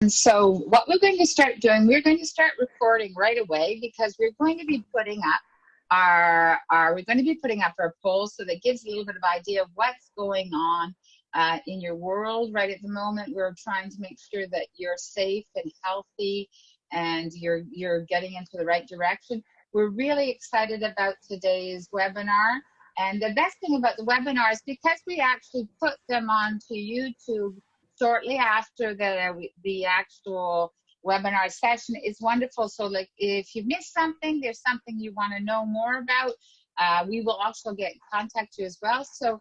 So what we're going to start doing, we're going to start recording right away because we're going to be putting up our poll, so that gives you a little bit of idea of what's going on in your world right at the moment. We're trying to make sure that you're safe and healthy and you're getting into the right direction. We're really excited about today's webinar. And the best thing about the webinars, because we actually put them onto YouTube shortly after the actual webinar session, is wonderful. So like if you missed something, there's something you want to know more about, we will also get in contact you as well. So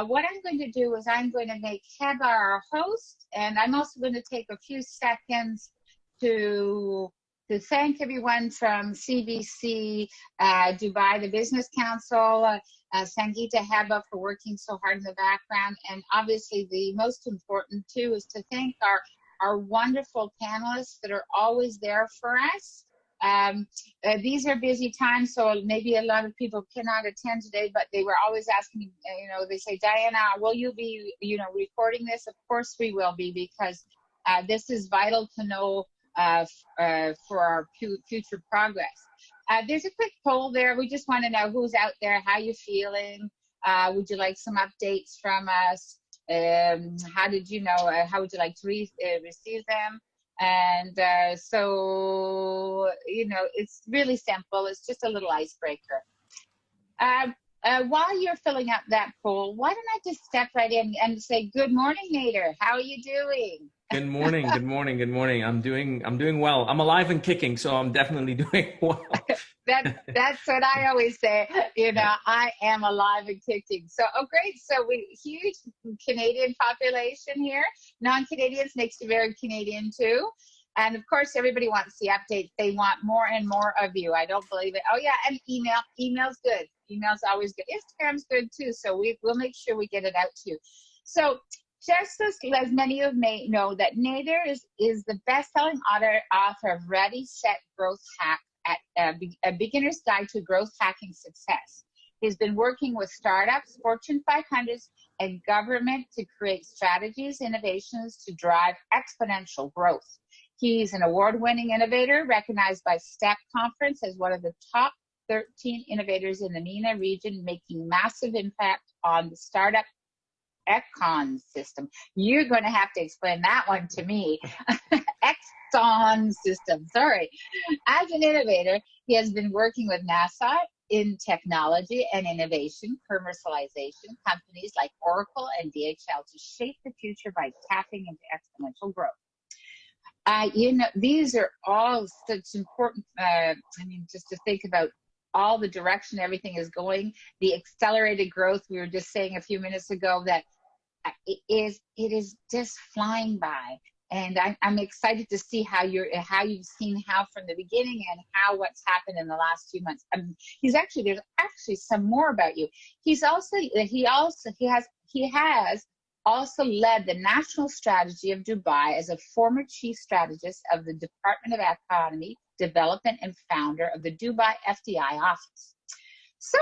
what I'm going to do is I'm going to make Heba our host, and I'm also going to take a few seconds to thank everyone from CBC Dubai, the Business Council, Sangeeta, Heba for working so hard in the background. And obviously the most important too is to thank our wonderful panelists that are always there for us. These are busy times, so maybe a lot of people cannot attend today, but they were always asking me, they say, Diana, will you be, recording this? Of course we will be, because this is vital to know for our future progress. There's a quick poll there. We just want to know who's out there, how you feeling? Would you like some updates from us? How did you know? How would you like to receive them? And so, it's really simple. It's just a little icebreaker. While you're filling out that poll, why don't I just step right in and say, good morning, Nader. How are you doing? Good morning. Good morning. Good morning. I'm doing well. I'm alive and kicking, so I'm definitely doing well. That's what I always say. I am alive and kicking. So, great. So huge Canadian population here. Non-Canadians makes you very Canadian too. And of course, everybody wants the updates. They want more and more of you. I don't believe it. Oh yeah, and email. Email's good. Email's always good. Instagram's good too. So we'll make sure we get it out to you. So just as many of you may know, that Nader is the best-selling author of Ready, Set, Growth Hack, a beginner's guide to growth hacking success. He's been working with startups, Fortune 500s, and government to create strategies, innovations to drive exponential growth. He's an award-winning innovator, recognized by STEP Conference as one of the top 13 innovators in the MENA region, making massive impact on the startup econ system. You're going to have to explain that one to me. Exxon system, sorry. As an innovator, he has been working with NASA in technology and innovation, commercialization, companies like Oracle and DHL to shape the future by tapping into exponential growth. These are all such important, just to think about all the direction everything is going, the accelerated growth. We were just saying a few minutes ago that it is just flying by. And I'm excited to see how you've seen how from the beginning and how what's happened in the last few months. There's actually some more about you. He has also led the national strategy of Dubai as a former chief strategist of the Department of Economy Development and founder of the Dubai FDI office. So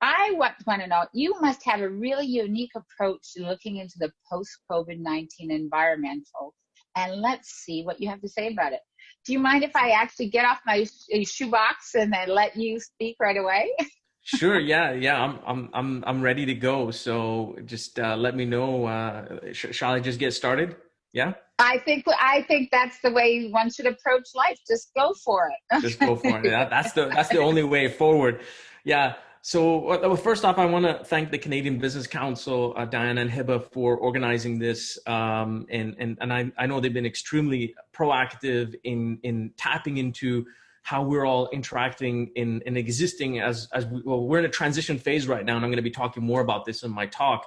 I want to know, you must have a really unique approach to looking into the post-COVID-19 environmental, and let's see what you have to say about it. Do you mind if I actually get off my shoebox and then let you speak right away? Sure. Yeah. I'm ready to go. So just let me know. Shall I just get started? Yeah. I think that's the way one should approach life. Just go for it. Just go for it. That's the only way forward. Yeah. So first off, I want to thank the Canadian Business Council, Diana and Heba, for organizing this. And I know they've been extremely proactive in tapping into how we're all interacting in existing we're in a transition phase right now, and I'm going to be talking more about this in my talk.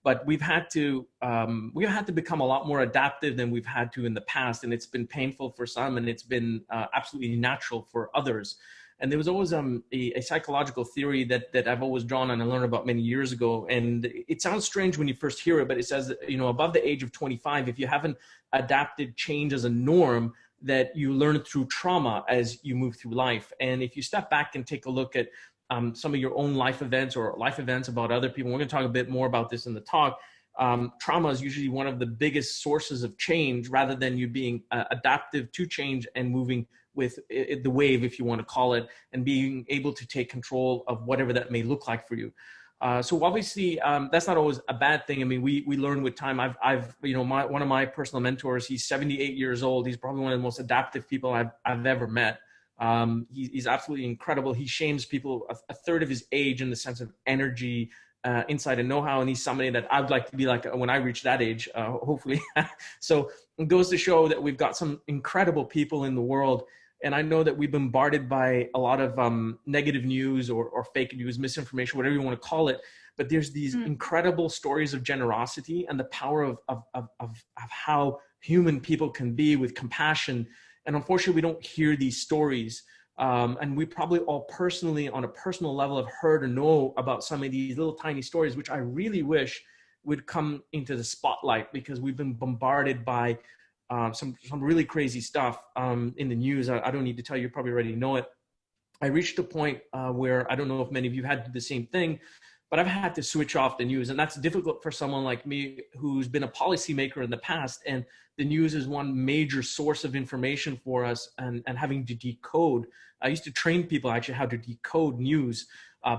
But we've had to become a lot more adaptive than we've had to in the past, and it's been painful for some, and it's been absolutely natural for others. And there was always a psychological theory that I've always drawn on and learned about many years ago. And it sounds strange when you first hear it, but it says, above the age of 25, if you haven't adapted change as a norm, that you learn through trauma as you move through life. And if you step back and take a look at some of your own life events or life events about other people, we're going to talk a bit more about this in the talk. trauma is usually one of the biggest sources of change, rather than you being adaptive to change and moving with the wave, if you want to call it, and being able to take control of whatever that may look like for you. So obviously, that's not always a bad thing. I mean, we learn with time. I've one of my personal mentors, he's 78 years old. He's probably one of the most adaptive people I've ever met. He's absolutely incredible. He shames people a third of his age in the sense of energy, insight, and know-how. And he's somebody that I'd like to be like when I reach that age, hopefully. So it goes to show that we've got some incredible people in the world. And I know that we've been bombarded by a lot of negative news or fake news, misinformation, whatever you want to call it. But there's these incredible stories of generosity and the power of how human people can be with compassion. And unfortunately, we don't hear these stories. And we probably all personally, on a personal level, have heard or know about some of these little tiny stories, which I really wish would come into the spotlight, because we've been bombarded by some really crazy stuff in the news. I don't need to tell you, you probably already know it. I reached a point where I don't know if many of you had to do the same thing, but I've had to switch off the news. And that's difficult for someone like me who's been a policymaker in the past. And the news is one major source of information for us, and having to decode. I used to train people actually how to decode news,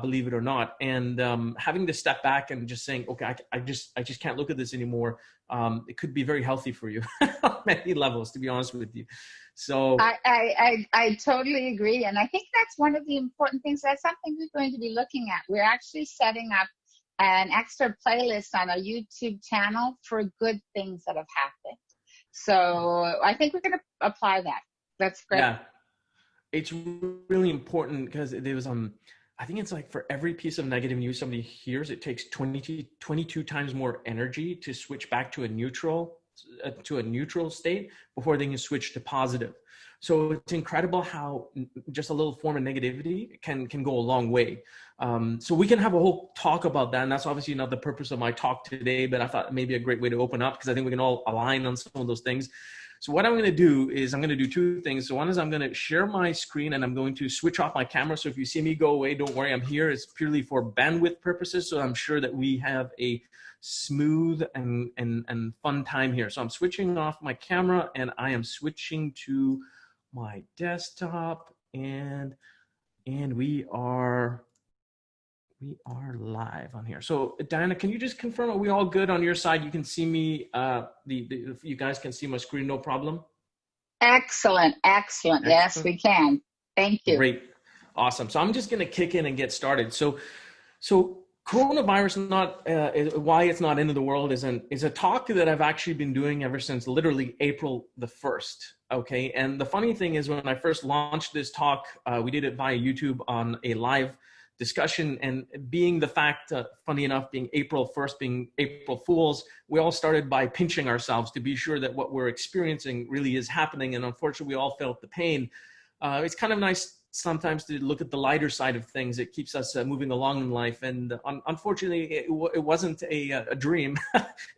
believe it or not. And having to step back and just saying, okay, I just can't look at this anymore. It could be very healthy for you on many levels, to be honest with you. So I totally agree. And I think that's one of the important things. That's something we're going to be looking at. We're actually setting up an extra playlist on our YouTube channel for good things that have happened. So I think we're going to apply that. That's great. Yeah, it's really important, because there was I think it's like for every piece of negative news somebody hears, it takes 22 times more energy to switch back to a neutral state before they can switch to positive. So it's incredible how just a little form of negativity can go a long way. So we can have a whole talk about that. And that's obviously not the purpose of my talk today, but I thought maybe a great way to open up, because I think we can all align on some of those things. So what I'm going to do is I'm going to do two things. So one is I'm going to share my screen, and I'm going to switch off my camera. So if you see me go away, don't worry, I'm here. It's purely for bandwidth purposes. So I'm sure that we have a smooth and fun time here. So I'm switching off my camera, and I am switching to my desktop, and we are live on here. So Diana, can you just confirm, are we all good on your side? You can see me, you guys can see my screen, no problem? Excellent. Yes, we can. Thank you. Great. Awesome. So I'm just going to kick in and get started. So coronavirus, why it's not end of the world, is a talk that I've actually been doing ever since literally April the 1st. Okay. And the funny thing is, when I first launched this talk, we did it via YouTube on a live discussion, and being the fact, funny enough, being April 1st, being April Fools, we all started by pinching ourselves to be sure that what we're experiencing really is happening. And unfortunately, we all felt the pain. It's kind of nice sometimes to look at the lighter side of things. It keeps us moving along in life. And unfortunately, it wasn't a dream.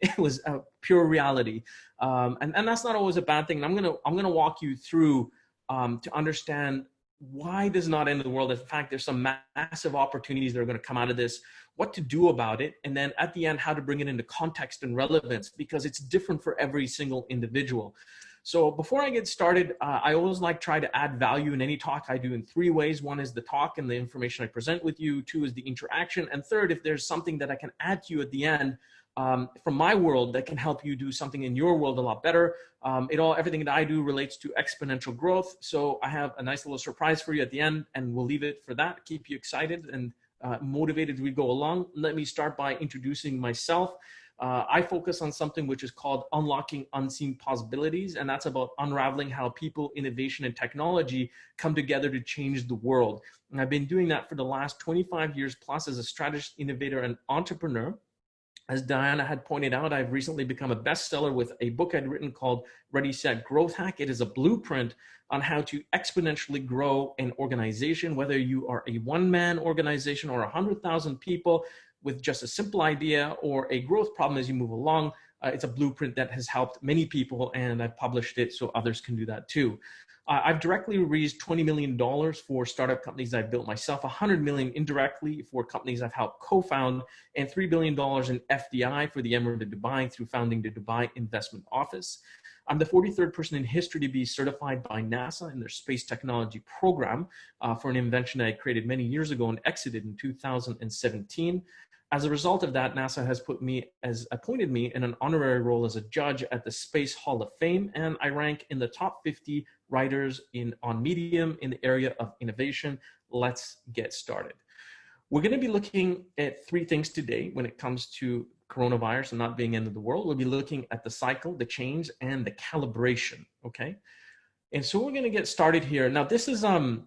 It was a pure reality. And that's not always a bad thing. And I'm gonna walk you through to understand why this is not end of the world. In fact, there's some massive opportunities that are going to come out of this, what to do about it, and then at the end, how to bring it into context and relevance, because it's different for every single individual. So before I get started, I always try to add value in any talk I do in three ways. One is the talk and the information I present with you. Two is the interaction. And third, if there's something that I can add to you at the end from my world that can help you do something in your world a lot better. Everything that I do relates to exponential growth. So I have a nice little surprise for you at the end, and we'll leave it for that. Keep you excited and motivated as we go along. Let me start by introducing myself. I focus on something which is called unlocking unseen possibilities, and that's about unraveling how people, innovation, and technology come together to change the world. And I've been doing that for the last 25 years plus as a strategist, innovator, and entrepreneur. As Diana had pointed out, I've recently become a bestseller with a book I'd written called Ready, Set, Growth Hack. It is a blueprint on how to exponentially grow an organization, whether you are a one-man organization or 100,000 people with just a simple idea or a growth problem as you move along. It's a blueprint that has helped many people, and I've published it so others can do that too. I've directly raised $20 million for startup companies I've built myself, $100 million indirectly for companies I've helped co-found, and $3 billion in FDI for the Emirate of Dubai through founding the Dubai Investment Office. I'm the 43rd person in history to be certified by NASA in their space technology program for an invention I created many years ago and exited in 2017. As a result of that, NASA has appointed me in an honorary role as a judge at the Space Hall of Fame, and I rank in the top 50 writers on Medium in the area of innovation. Let's get started. We're going to be looking at three things today when it comes to coronavirus and not being end of the world. We'll be looking at the cycle, the change, and the calibration, okay? And so we're going to get started here. Now, this is a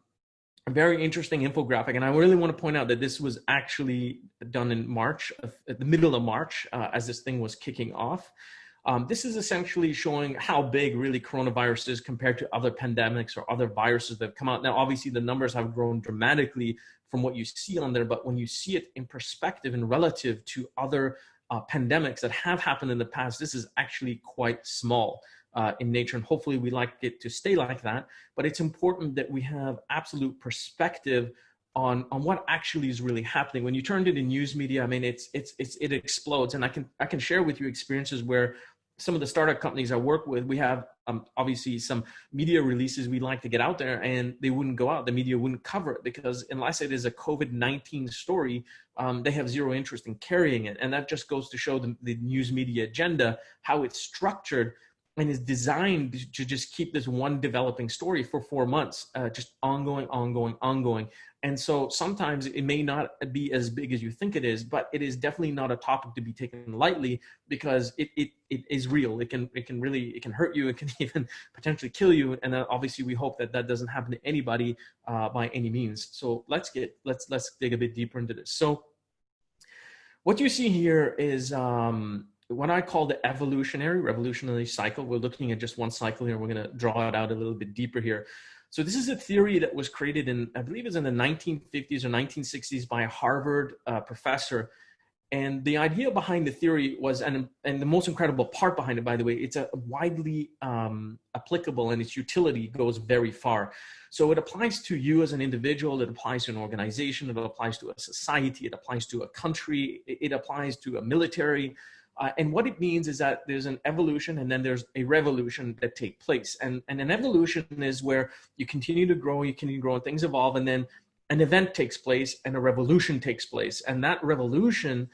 very interesting infographic, and I really want to point out that this was actually done in March, at the middle of March, as this thing was kicking off. This is essentially showing how big really coronavirus is compared to other pandemics or other viruses that have come out. Now, obviously, the numbers have grown dramatically from what you see on there, but when you see it in perspective and relative to other pandemics that have happened in the past, this is actually quite small in nature, and hopefully we like it to stay like that. But it's important that we have absolute perspective on what actually is really happening. When you turn to the news media, I mean, it explodes, and I can share with you experiences where some of the startup companies I work with, we have obviously some media releases we'd like to get out there, and they wouldn't go out. The media wouldn't cover it because unless it is a COVID-19 story, they have zero interest in carrying it. And that just goes to show the news media agenda, how it's structured and is designed to just keep this one developing story for 4 months, just ongoing. And so sometimes it may not be as big as you think it is, but it is definitely not a topic to be taken lightly because it is real. It can hurt you. It can even potentially kill you. And obviously we hope that doesn't happen to anybody by any means. So let's dig a bit deeper into this. So what you see here is what I call the revolutionary cycle. We're looking at just one cycle here. We're going to draw it out a little bit deeper here. So this is a theory that was created in, I believe it's in the 1950s or 1960s by a Harvard professor. And the idea behind the theory was, and the most incredible part behind it, by the way, it's a widely applicable, and its utility goes very far. So it applies to you as an individual, it applies to an organization, it applies to a society, it applies to a country, it applies to a military. And what it means is that there's an evolution and then there's a revolution that take place. And an evolution is where you continue to grow and things evolve, and then an event takes place and a revolution takes place. And that revolution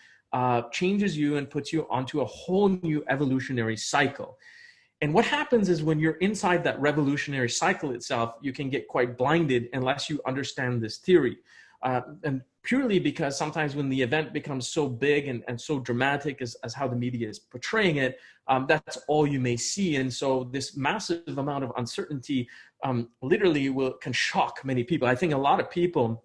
changes you and puts you onto a whole new evolutionary cycle. And what happens is when you're inside that revolutionary cycle itself, you can get quite blinded unless you understand this theory. And purely because sometimes when the event becomes so big and so dramatic as how the media is portraying it, that's all you may see. And so this massive amount of uncertainty literally can shock many people. I think a lot of people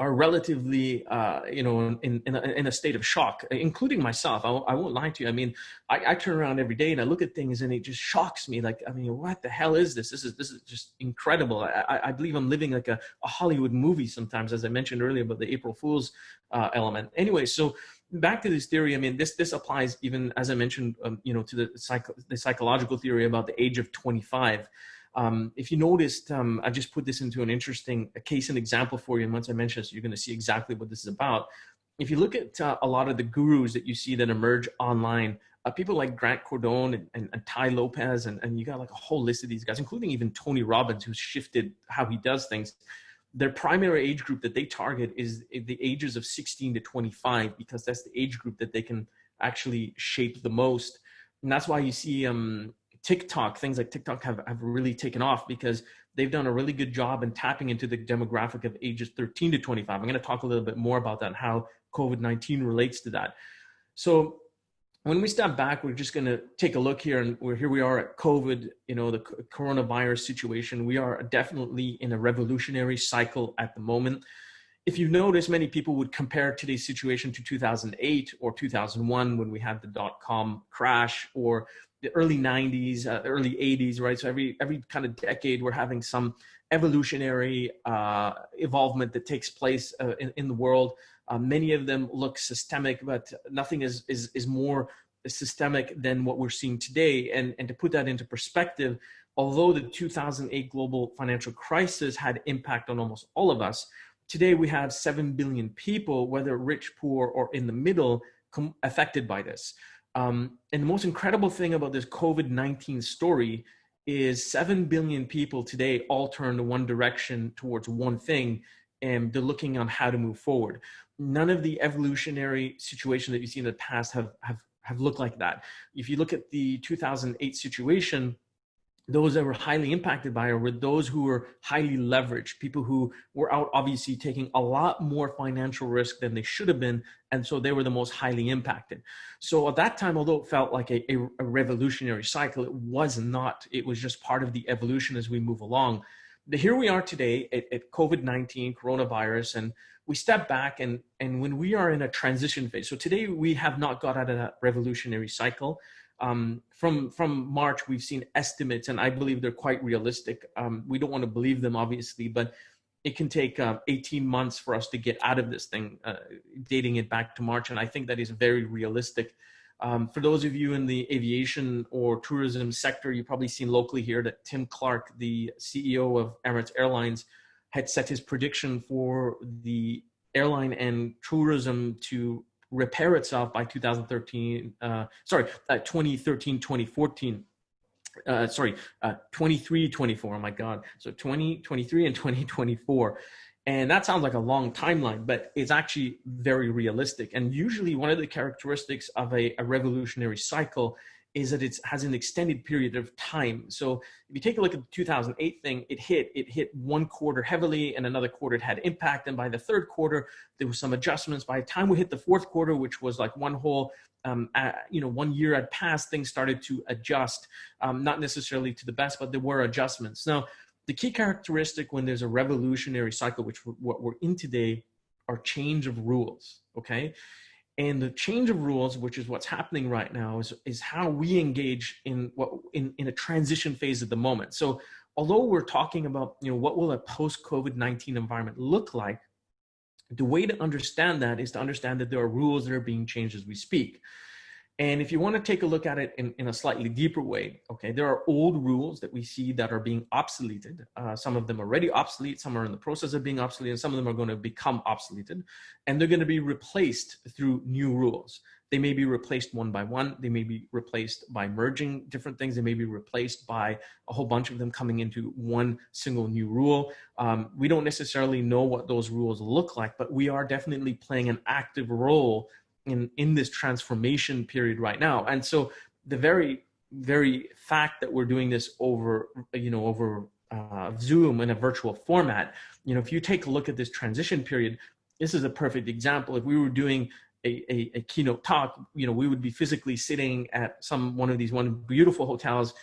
are relatively, in a state of shock, including myself. I won't lie to you. I mean, I turn around every day and I look at things and it just shocks me. Like, I mean, what the hell is this? This is just incredible. I believe I'm living like a Hollywood movie sometimes, as I mentioned earlier about the April Fool's element. Anyway, so back to this theory. I mean, this applies even, as I mentioned, to the psychological theory about the age of 25. If you noticed, I just put this into an interesting case and example for you. And once I mention this, you're going to see exactly what this is about. If you look at a lot of the gurus that you see that emerge online, people like Grant Cardone and Ty Lopez, and you got like a whole list of these guys, including even Tony Robbins, who's shifted how he does things. Their primary age group that they target is the ages of 16 to 25, because that's the age group that they can actually shape the most. And that's why you see things like TikTok have really taken off, because they've done a really good job in tapping into the demographic of ages 13 to 25. I'm going to talk a little bit more about that and how COVID-19 relates to that. So when we step back, we're just going to take a look here, and here we are at COVID, the coronavirus situation. We are definitely in a revolutionary cycle at the moment. If you've noticed, many people would compare today's situation to 2008 or 2001 when we had the dot-com crash, or the early 90s, early 80s, right? So every kind of decade, we're having some evolutionary evolvement that takes place in the world. Many of them look systemic, but nothing is more systemic than what we're seeing today. And to put that into perspective, although the 2008 global financial crisis had impact on almost all of us, today we have 7 billion people, whether rich, poor, or in the middle, affected by this. And the most incredible thing about this COVID-19 story is 7 billion people today all turn in one direction towards one thing, and they're looking on how to move forward. None of the evolutionary situations that you see in the past have looked like that. If you look at the 2008 situation, those that were highly impacted by it were those who were highly leveraged, people who were out obviously taking a lot more financial risk than they should have been. And so they were the most highly impacted. So at that time, although it felt like a revolutionary cycle, it was not. It was just part of the evolution as we move along. But here we are today at COVID-19, coronavirus, and we step back and when we are in a transition phase. So today we have not got out of that revolutionary cycle. From March, we've seen estimates, and I believe they're quite realistic. We don't want to believe them, obviously, but it can take 18 months for us to get out of this thing, dating it back to March. And I think that is very realistic. For those of you in the aviation or tourism sector, you've probably seen locally here that Tim Clark, the CEO of Emirates Airlines, had set his prediction for the airline and tourism to repair itself by 2013, 2014, 23, 24, oh my God. So 2023 and 2024. And that sounds like a long timeline, but it's actually very realistic. And usually one of the characteristics of a revolutionary cycle is that it has an extended period of time. So if you take a look at the 2008 thing, it hit one quarter heavily, and another quarter it had impact. And by the third quarter, there was some adjustments. By the time we hit the fourth quarter, which was like one whole, 1 year had passed, things started to adjust, not necessarily to the best, but there were adjustments. Now, the key characteristic when there's a revolutionary cycle, which what we're in today, are change of rules, okay? And the change of rules, which is what's happening right now, is how we engage in a transition phase at the moment. So although we're talking about, what will a post-COVID-19 environment look like, the way to understand that is to understand that there are rules that are being changed as we speak. And if you want to take a look at it in a slightly deeper way, okay, there are old rules that we see that are being obsoleted. Some of them are already obsolete, some are in the process of being obsolete, and some of them are going to become obsoleted. And they're going to be replaced through new rules. They may be replaced one by one. They may be replaced by merging different things. They may be replaced by a whole bunch of them coming into one single new rule. We don't necessarily know what those rules look like, but we are definitely playing an active role in this transformation period right now. And so the very, very fact that we're doing this over Zoom in a virtual format, if you take a look at this transition period, this is a perfect example. If we were doing a keynote talk, we would be physically sitting at one of these beautiful hotels,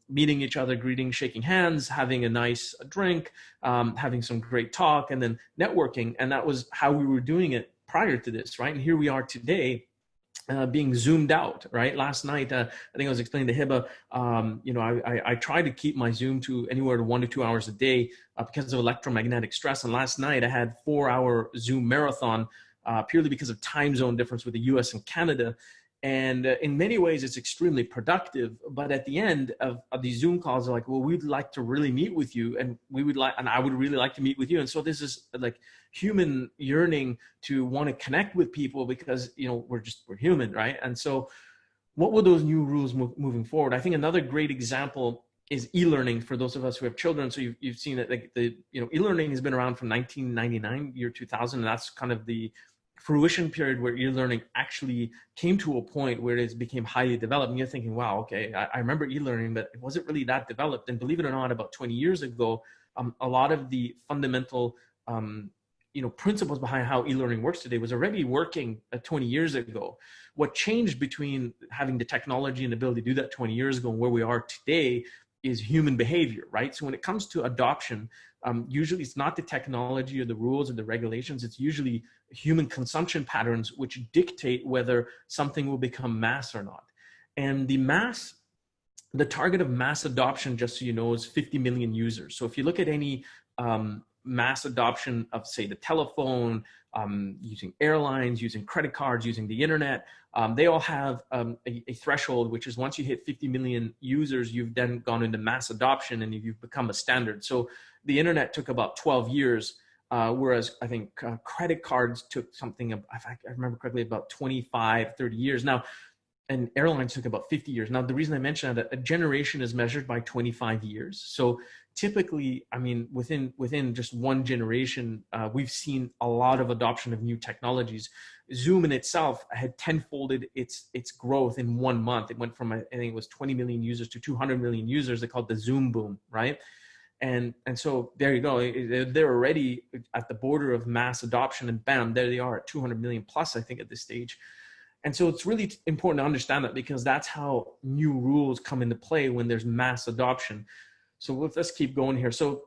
meeting each other, greeting, shaking hands, having a nice drink, having some great talk, and then networking. And that was how we were doing it prior to this, right? And here we are today, being zoomed out, right? Last night, I think I was explaining to Hiba, I try to keep my Zoom to anywhere to 1 to 2 hours a day because of electromagnetic stress. And last night I had 4-hour Zoom marathon purely because of time zone difference with the US and Canada. And in many ways, it's extremely productive. But at the end of these Zoom calls, they're like, well, we'd like to really meet with you. And I would really like to meet with you. And so this is like human yearning to want to connect with people because, we're human, right? And so what were those new rules moving forward? I think another great example is e-learning for those of us who have children. So you've seen that e-learning has been around from 1999, year 2000. And that's kind of the fruition period where e-learning actually came to a point where it became highly developed. And you're thinking, wow, okay, I remember e-learning, but it wasn't really that developed. And believe it or not, about 20 years ago, a lot of the fundamental principles behind how e-learning works today was already working 20 years ago. What changed between having the technology and the ability to do that 20 years ago and where we are today is human behavior, right? So when it comes to adoption, usually it's not the technology or the rules or the regulations, it's usually human consumption patterns which dictate whether something will become mass or not. And the target of mass adoption, just so you know, is 50 million users. So if you look at any mass adoption of, say, the telephone, using airlines, using credit cards, using the internet. They all have a threshold, which is once you hit 50 million users, you've then gone into mass adoption and you've become a standard. So the internet took about 12 years, whereas I think credit cards took something, if I remember correctly, about 25, 30 years. Now, and airlines took about 50 years. Now, the reason I mentioned that, a generation is measured by 25 years. So typically, I mean, within just one generation, we've seen a lot of adoption of new technologies. Zoom in itself had tenfolded its growth in 1 month. It went from, I think it was 20 million users to 200 million users. They called the Zoom boom, right? And so there you go. They're already at the border of mass adoption, and bam, there they are at 200 million plus, I think, at this stage. And so it's really important to understand that, because that's how new rules come into play when there's mass adoption. So let's keep going here. So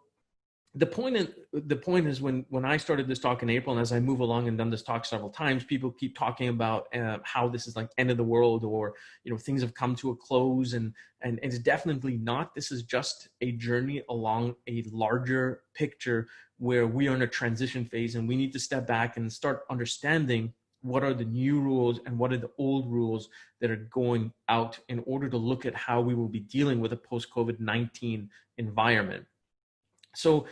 the point is when I started this talk in April, and as I move along and done this talk several times, people keep talking about how this is like end of the world, or things have come to a close, and it's definitely not. This is just a journey along a larger picture where we are in a transition phase, and we need to step back and start understanding what are the new rules and what are the old rules that are going out, in order to look at how we will be dealing with a post-COVID-19 environment. So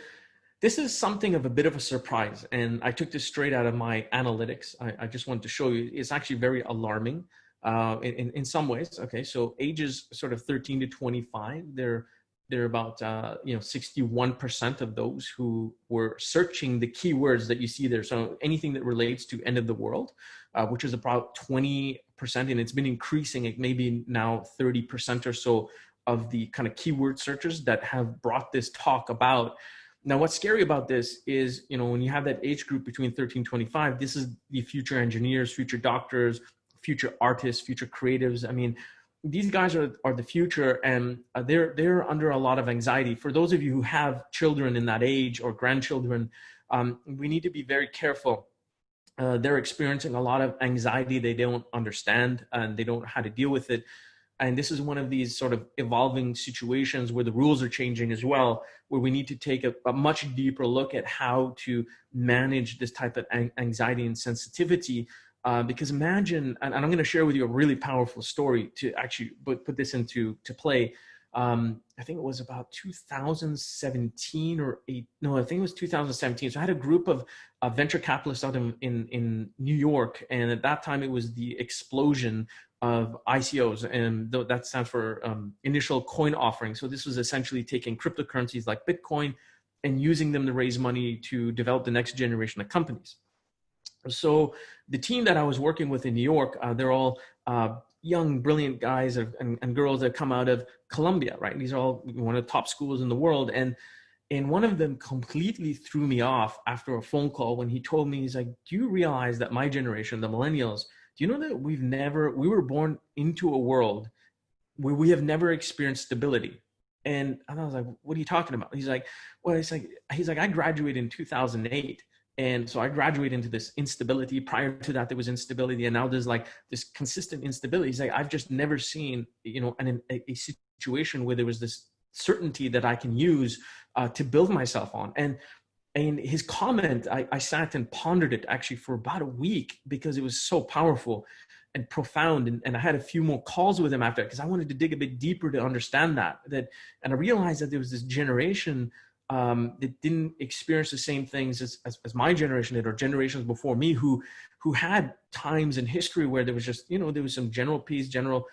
this is something of a bit of a surprise, and I took this straight out of my analytics. I just wanted to show you, it's actually very alarming in some ways. Okay, so ages sort of 13 to 25, they're about 61% of those who were searching the keywords that you see there. So anything that relates to end of the world, which is about 20%, and it's been increasing. It may be now 30% or so of the kind of keyword searchers that have brought this talk about. Now, what's scary about this is, when you have that age group between 13 and 25, this is the future engineers, future doctors, future artists, future creatives. I mean, these guys are the future, and they're under a lot of anxiety. For those of you who have children in that age or grandchildren, we need to be very careful. They're experiencing a lot of anxiety. They don't understand, and they don't know how to deal with it. And this is one of these sort of evolving situations where the rules are changing as well, where we need to take a much deeper look at how to manage this type of anxiety and sensitivity. Because imagine, and I'm going to share with you a really powerful story to actually put this into play. I think it was about 2017 I think it was 2017. So I had a group of venture capitalists out in New York. And at that time, it was the explosion of ICOs, and that stands for initial coin offering. So this was essentially taking cryptocurrencies like Bitcoin and using them to raise money to develop the next generation of companies. So the team that I was working with in New York, they're all young, brilliant guys and girls that come out of Columbia, right? These are all one of the top schools in the world. And one of them completely threw me off after a phone call when he told me, he's like, do you realize that my generation, the millennials, do you know that we were born into a world where we have never experienced stability? And I was like, what are you talking about? He's like, well, he's like, I graduated in 2008. And so I graduated into this instability. Prior to that, there was instability. And now there's like this consistent instability. He's like, I've just never seen, a situation where there was this certainty that I can use to build myself on. And his comment, I sat and pondered it actually for about a week, because it was so powerful and profound. And I had a few more calls with him after, because I wanted to dig a bit deeper to understand that. And I realized that there was this generation that didn't experience the same things as my generation did, or generations before me, who had times in history where there was just, there was some general peace, general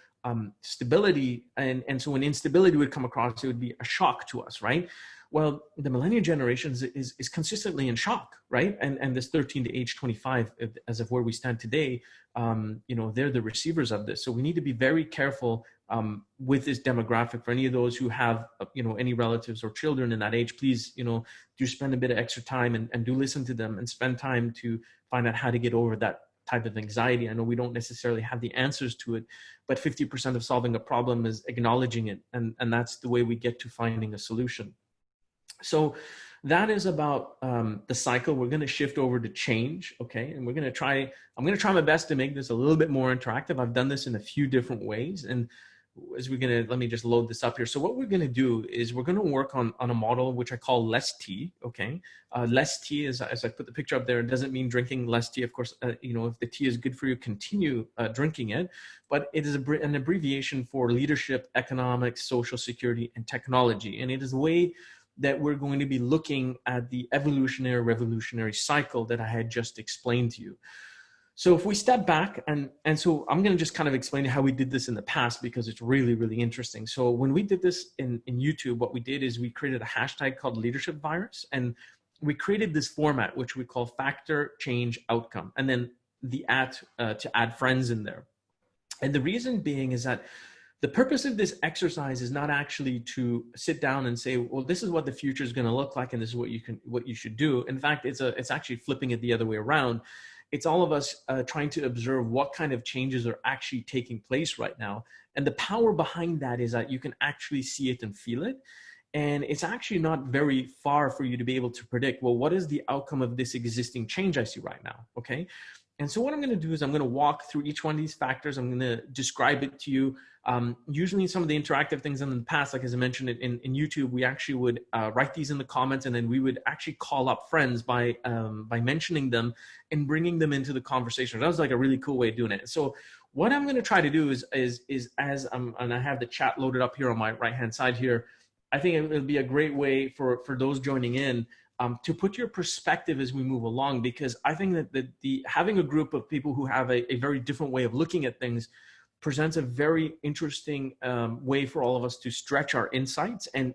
stability. And so when instability would come across, it would be a shock to us, right? Well, the millennial generations is consistently in shock, right? And this 13 to age 25, as of where we stand today, they're the receivers of this. So we need to be very careful with this demographic. For any of those who have, any relatives or children in that age, please, do spend a bit of extra time and do listen to them and spend time to find out how to get over that type of anxiety. I know we don't necessarily have the answers to it, but 50% of solving a problem is acknowledging it. And that's the way we get to finding a solution. So that is about the cycle. We're going to shift over to change, okay? And I'm going to try my best to make this a little bit more interactive. I've done this in a few different ways. And let me just load this up here. So what we're going to do is we're going to work on a model which I call less tea. Okay. Less tea is, as I put the picture up there, it doesn't mean drinking less tea. Of course, if the tea is good for you, continue drinking it, but it is an abbreviation for leadership, economics, social security, and technology. And it is a way that we're going to be looking at the evolutionary revolutionary cycle that I had just explained to you. So if we step back, and so I'm going to just kind of explain how we did this in the past, because it's really, really interesting. So when we did this in YouTube, what we did is we created a hashtag called leadership virus, and we created this format, which we call factor, change, outcome, and then the to add friends in there. And the reason being is that the purpose of this exercise is not actually to sit down and say, well, this is what the future is going to look like, and this is what you should do. In fact, it's actually flipping it the other way around. It's all of us trying to observe what kind of changes are actually taking place right now. And the power behind that is that you can actually see it and feel it. And it's actually not very far for you to be able to predict, well, what is the outcome of this existing change I see right now? Okay. And so what I'm going to do is I'm going to walk through each one of these factors. I'm going to describe it to you. Usually some of the interactive things in the past, like as I mentioned in YouTube, we actually would write these in the comments, and then we would actually call up friends by mentioning them and bringing them into the conversation. That was like a really cool way of doing it. So what I'm going to try to do is as and I have the chat loaded up here on my right-hand side here, I think it would be a great way for those joining in to put your perspective as we move along, because I think that having a group of people who have a very different way of looking at things presents a very interesting way for all of us to stretch our insights and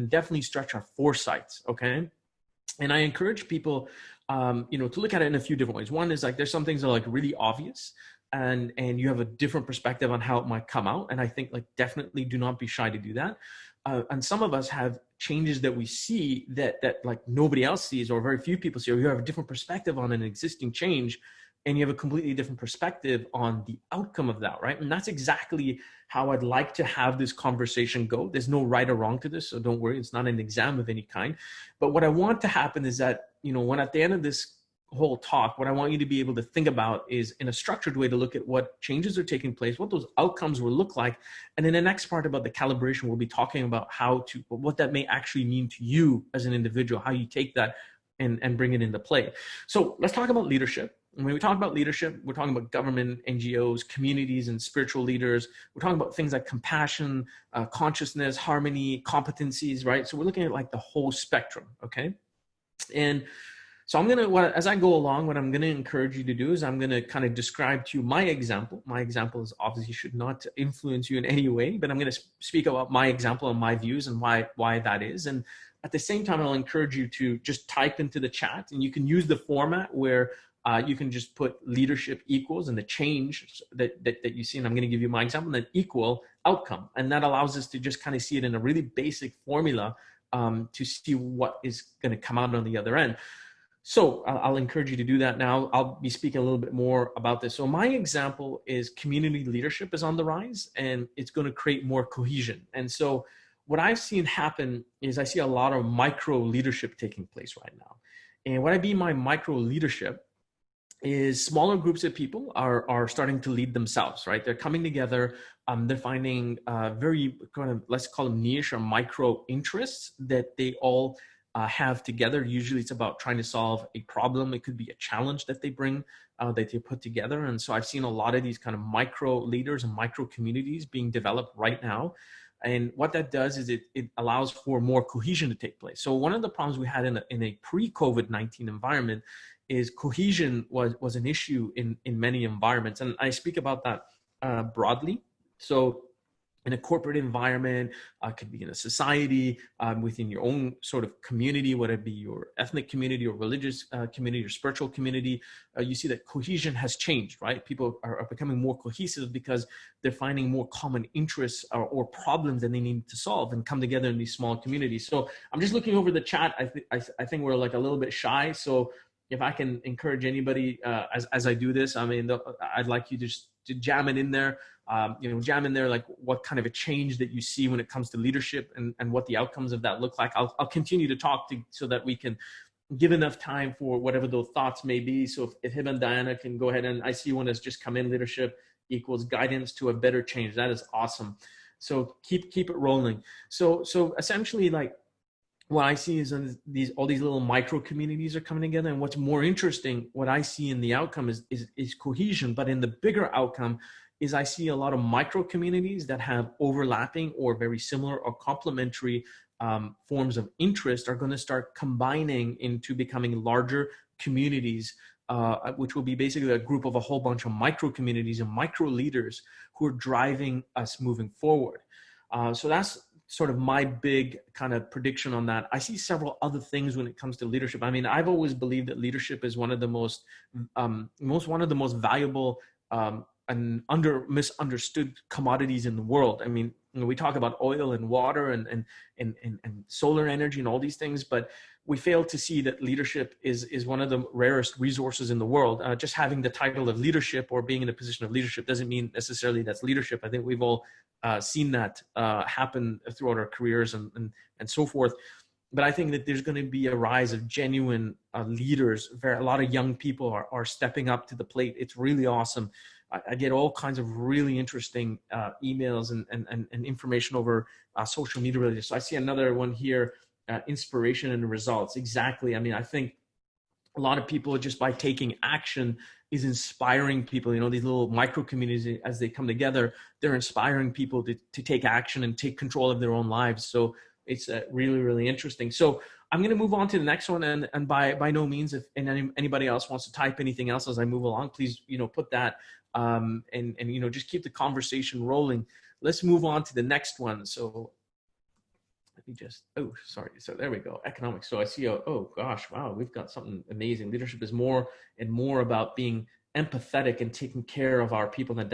definitely stretch our foresights. Okay. And I encourage people, to look at it in a few different ways. One is like, there's some things that are like really obvious, and you have a different perspective on how it might come out. And I think like definitely do not be shy to do that. And some of us have changes that we see that like nobody else sees, or very few people see, or you have a different perspective on an existing change, and you have a completely different perspective on the outcome of that, right? And that's exactly how I'd like to have this conversation go. There's no right or wrong to this, so don't worry, it's not an exam of any kind. But what I want to happen is that, when at the end of this whole talk, what I want you to be able to think about is in a structured way to look at what changes are taking place, what those outcomes will look like. And in the next part about the calibration, we'll be talking about what that may actually mean to you as an individual, how you take that and bring it into play. So let's talk about leadership. And when we talk about leadership, we're talking about government, NGOs, communities, and spiritual leaders. We're talking about things like compassion, consciousness, harmony, competencies, right? So we're looking at like the whole spectrum, okay? And so as I go along, what I'm going to encourage you to do is I'm going to kind of describe to you my example. My example is obviously should not influence you in any way, but I'm going to speak about my example and my views and why that is. And at the same time, I'll encourage you to just type into the chat, and you can use the format where you can just put leadership equals and the change that you see. And I'm going to give you my example, and then equal outcome. And that allows us to just kind of see it in a really basic formula to see what is going to come out on the other end. So I'll encourage you to do that now. I'll be speaking a little bit more about this. So my example is community leadership is on the rise, and it's going to create more cohesion. And so what I've seen happen is I see a lot of micro leadership taking place right now. And what I mean by micro leadership is smaller groups of people are starting to lead themselves, right? They're coming together. They're finding very kind of, let's call them niche or micro interests that they all have together. Usually it's about trying to solve a problem. It could be a challenge that they bring, that they put together. And so I've seen a lot of these kind of micro leaders and micro communities being developed right now. And what that does is it allows for more cohesion to take place. So one of the problems we had in a pre-COVID-19 environment is cohesion was an issue in many environments. And I speak about that broadly. So in a corporate environment, could be in a society, within your own sort of community, whether it be your ethnic community or religious community or spiritual community, you see that cohesion has changed, right? People are becoming more cohesive because they're finding more common interests or problems that they need to solve and come together in these small communities. So I'm just looking over the chat. I think we're like a little bit shy. So if I can encourage anybody as I do this, I mean, I'd like you to jam it in there. Jam in there like what kind of a change that you see when it comes to leadership and what the outcomes of that look like. I'll continue to talk so that we can give enough time for whatever those thoughts may be. So if Hib and Diana can go ahead, and I see one has just come in, leadership equals guidance to a better change. That is awesome. So keep it rolling. So essentially, like, what I see is all these little micro communities are coming together. And what's more interesting, what I see in the outcome is cohesion. But in the bigger outcome is I see a lot of micro communities that have overlapping or very similar or complementary forms of interest are going to start combining into becoming larger communities, which will be basically a group of a whole bunch of micro communities and micro leaders who are driving us moving forward. So that's sort of my big kind of prediction on that. I see several other things when it comes to leadership. I mean, I've always believed that leadership is one of the most valuable and misunderstood commodities in the world. I mean, we talk about oil and water and solar energy and all these things, but we fail to see that leadership is one of the rarest resources in the world. Just having the title of leadership or being in a position of leadership doesn't mean necessarily that's leadership. I think we've all seen that happen throughout our careers and so forth. But I think that there's going to be a rise of genuine leaders. A lot of young people are stepping up to the plate. It's really awesome. I get all kinds of really interesting emails and information over social media related. So I see another one here, inspiration and results. Exactly. I mean, I think a lot of people, just by taking action, is inspiring people. You know, these little micro communities, as they come together, they're inspiring people to take action and take control of their own lives. So it's really, really interesting. So I'm going to move on to the next one. And by no means, if anybody else wants to type anything else as I move along, please, put that and just keep the conversation rolling. Let's move on to the next one. So let me just, so there we go, economics. So I see, oh gosh, wow, we've got something amazing. Leadership is more and more about being empathetic and taking care of our people and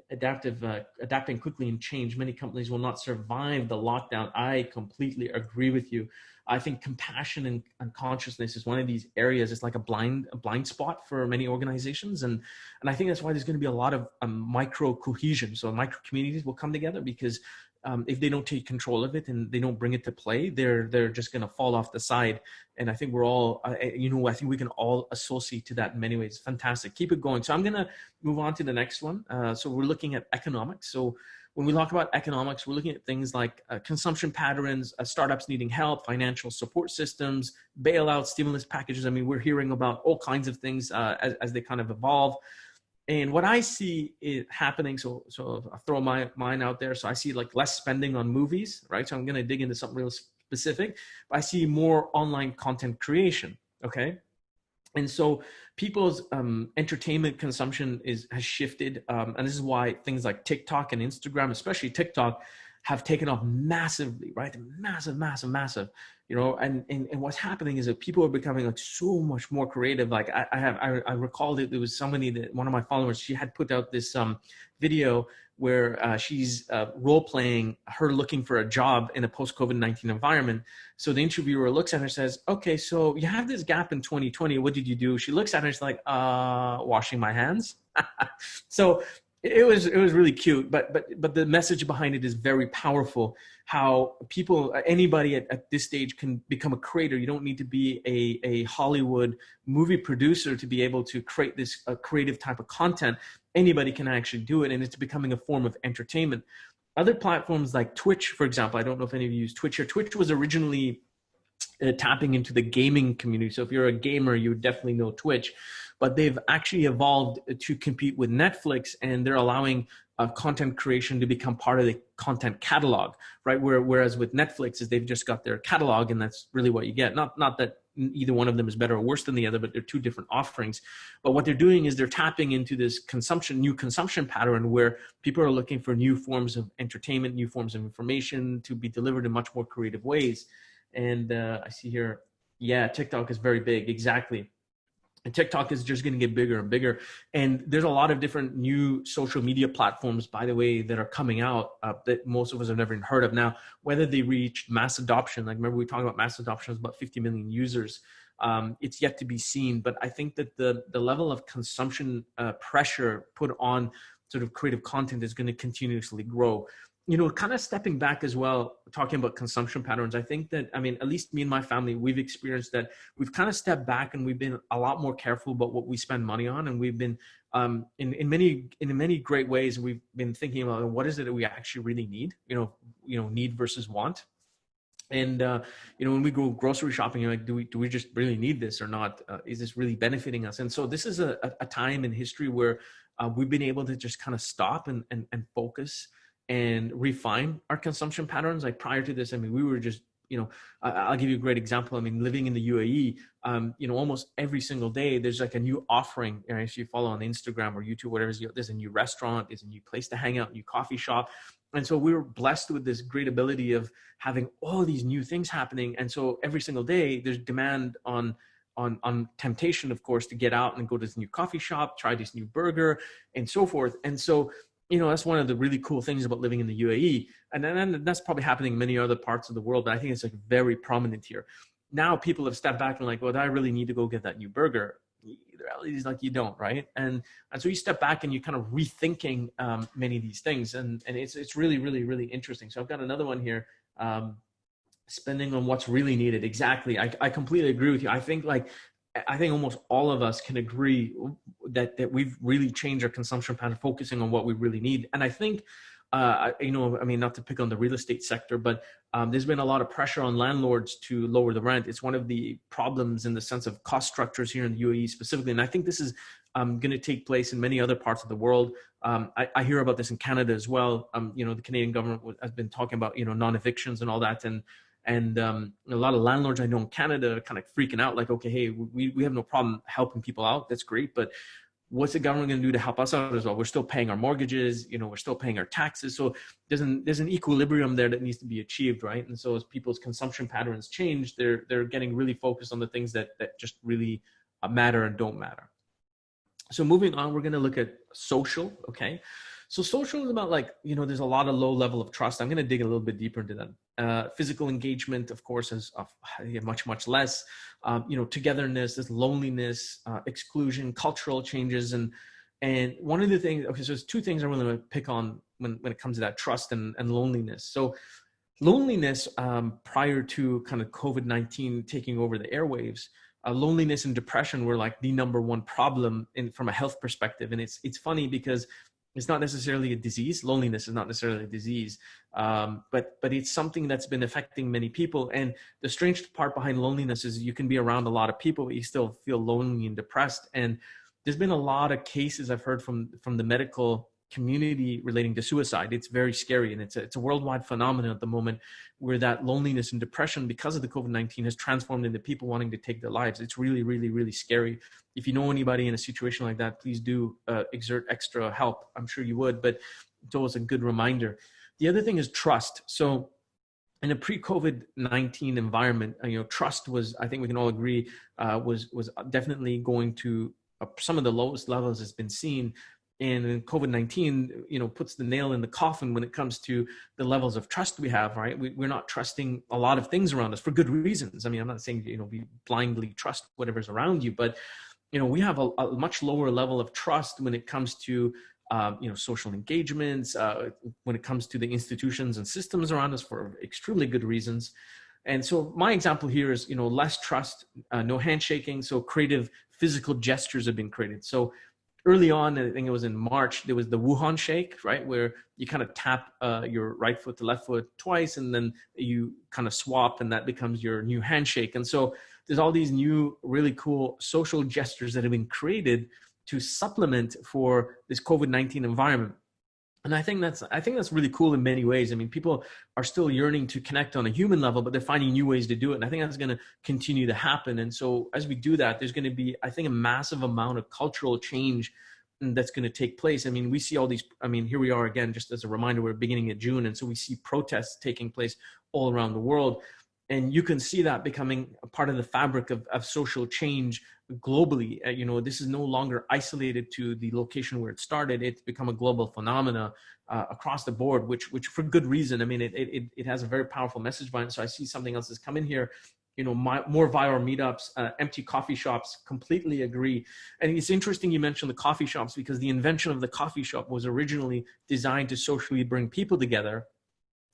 adapting quickly and change. Many companies will not survive the lockdown. I completely agree with you. I think compassion and consciousness is one of these areas. It's like a blind spot for many organizations. And I think that's why there's going to be a lot of micro cohesion. So micro communities will come together because if they don't take control of it and they don't bring it to play, they're just going to fall off the side. And I think we're all, I think we can all associate to that in many ways. Fantastic. Keep it going. So I'm going to move on to the next one. So we're looking at economics. So when we talk about economics, we're looking at things like consumption patterns, startups needing help, financial support systems, bailouts, stimulus packages. I mean, we're hearing about all kinds of things as they kind of evolve. And what I see is happening, so I'll throw mine out there. So I see like less spending on movies, right? So I'm going to dig into something real specific. I see more online content creation, okay? And so people's entertainment consumption has shifted. And this is why things like TikTok and Instagram, especially TikTok, have taken off massively, right? Massive. And what's happening is that people are becoming like so much more creative. Like I recall that there was somebody that one of my followers, she had put out this video where she's role playing her looking for a job in a post COVID-19 environment. So the interviewer looks at her and says, okay, so you have this gap in 2020. What did you do? She looks at her and she's like, washing my hands. So it was really cute, but the message behind it is very powerful. How anybody at this stage can become a creator. You don't need to be a Hollywood movie producer to be able to create this creative type of content. Anybody can actually do it, and it's becoming a form of entertainment. Other platforms like Twitch, for example, I don't know if any of you use Twitch here. Twitch was originally tapping into the gaming community. So if you're a gamer, you would definitely know Twitch. But they've actually evolved to compete with Netflix, and they're allowing content creation to become part of the content catalog, right? Whereas with Netflix, is they've just got their catalog, and that's really what you get. Not that either one of them is better or worse than the other, but they're two different offerings. But what they're doing is they're tapping into this new consumption pattern where people are looking for new forms of entertainment, new forms of information to be delivered in much more creative ways. And I see here, yeah, TikTok is very big, exactly. And TikTok is just going to get bigger and bigger. And there's a lot of different new social media platforms, by the way, that are coming out that most of us have never even heard of. Now, whether they reach mass adoption, like remember we talked about mass adoption is about 50 million users. It's yet to be seen. But I think that the level of consumption pressure put on sort of creative content is going to continuously grow. Kind of stepping back as well, talking about consumption patterns, I think that, at least me and my family, we've experienced that we've kind of stepped back and we've been a lot more careful about what we spend money on. And we've been in many great ways, we've been thinking about what is it that we actually really need, need versus want. And when we go grocery shopping, you're like, do we just really need this or not? Is this really benefiting us? And so this is a time in history where we've been able to just kind of stop and focus and refine our consumption patterns. Like prior to this, I mean, we were just, I'll give you a great example. I mean, living in the UAE, almost every single day, there's like a new offering. If you follow on Instagram or YouTube, whatever, there's a new restaurant, there's a new place to hang out, new coffee shop. And so we were blessed with this great ability of having all these new things happening. And so every single day there's demand on temptation, of course, to get out and go to this new coffee shop, try this new burger and so forth. And so, that's one of the really cool things about living in the UAE. And then that's probably happening in many other parts of the world, but I think it's like very prominent here. Now people have stepped back and like, well, do I really need to go get that new burger? The reality is like you don't, right? And so you step back and you're kind of rethinking many of these things, and it's really, really, really interesting. So I've got another one here, spending on what's really needed. Exactly, I completely agree with you. I think almost all of us can agree that we've really changed our consumption pattern, focusing on what we really need. And I think, I mean, not to pick on the real estate sector, but there's been a lot of pressure on landlords to lower the rent. It's one of the problems in the sense of cost structures here in the UAE specifically. And I think this is going to take place in many other parts of the world. I hear about this in Canada as well. The Canadian government has been talking about, non-evictions and all that. And a lot of landlords I know in Canada are kind of freaking out, like, okay, hey, we have no problem helping people out. That's great. But what's the government going to do to help us out as well? We're still paying our mortgages, we're still paying our taxes. So there's an equilibrium there that needs to be achieved, right? And so as people's consumption patterns change, they're getting really focused on the things that just really matter and don't matter. So moving on, we're going to look at social, okay? So social is about there's a lot of low level of trust. I'm going to dig a little bit deeper into that. Physical engagement, of course, is much, much less. Togetherness, this loneliness, exclusion, cultural changes. And one of the things, okay, so there's two things I really want to pick on when it comes to that trust and loneliness. So loneliness, prior to kind of COVID-19 taking over the airwaves, loneliness and depression were like the number one problem from a health perspective. And it's funny because it's not necessarily a disease. Loneliness is not necessarily a disease, but it's something that's been affecting many people. And the strange part behind loneliness is you can be around a lot of people, but you still feel lonely and depressed. And there's been a lot of cases I've heard from the medical community relating to suicide. It's very scary, and it's a worldwide phenomenon at the moment where that loneliness and depression because of the COVID-19 has transformed into people wanting to take their lives. It's really, really, really scary. If you know anybody in a situation like that, please do exert extra help. I'm sure you would, but it's always a good reminder. The other thing is trust. So in a pre-COVID-19 environment, trust was, I think we can all agree, was definitely going to some of the lowest levels has been seen. And COVID-19, puts the nail in the coffin when it comes to the levels of trust we have, right? We're not trusting a lot of things around us for good reasons. I mean, I'm not saying, we blindly trust whatever's around you, but, we have a much lower level of trust when it comes to, social engagements, when it comes to the institutions and systems around us for extremely good reasons. And so my example here is, less trust, no handshaking. So creative physical gestures have been created. So early on, I think it was in March, there was the Wuhan shake, right? Where you kind of tap your right foot to left foot twice, and then you kind of swap, and that becomes your new handshake. And so there's all these new, really cool social gestures that have been created to supplement for this COVID-19 environment. And I think that's really cool in many ways. I mean, people are still yearning to connect on a human level, but they're finding new ways to do it. And I think that's going to continue to happen. And so as we do that, there's going to be, I think, a massive amount of cultural change that's going to take place. I mean, we see all these, here we are again, just as a reminder, we're beginning of June. And so we see protests taking place all around the world. And you can see that becoming a part of the fabric of social change globally. This is no longer isolated to the location where it started. It's become a global phenomena across the board, which for good reason. I mean, it has a very powerful message behind it. So I see something else has come in here. More viral meetups, empty coffee shops, completely agree. And it's interesting you mentioned the coffee shops, because the invention of the coffee shop was originally designed to socially bring people together.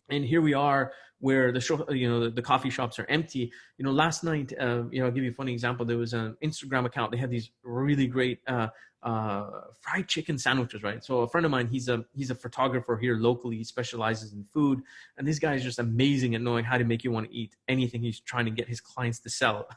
And here we are where the coffee shops are empty. Last night, I'll give you a funny example. There was an Instagram account. They had these really great fried chicken sandwiches, right? So a friend of mine, he's a photographer here locally. He specializes in food, and this guy is just amazing at knowing how to make you want to eat anything he's trying to get his clients to sell.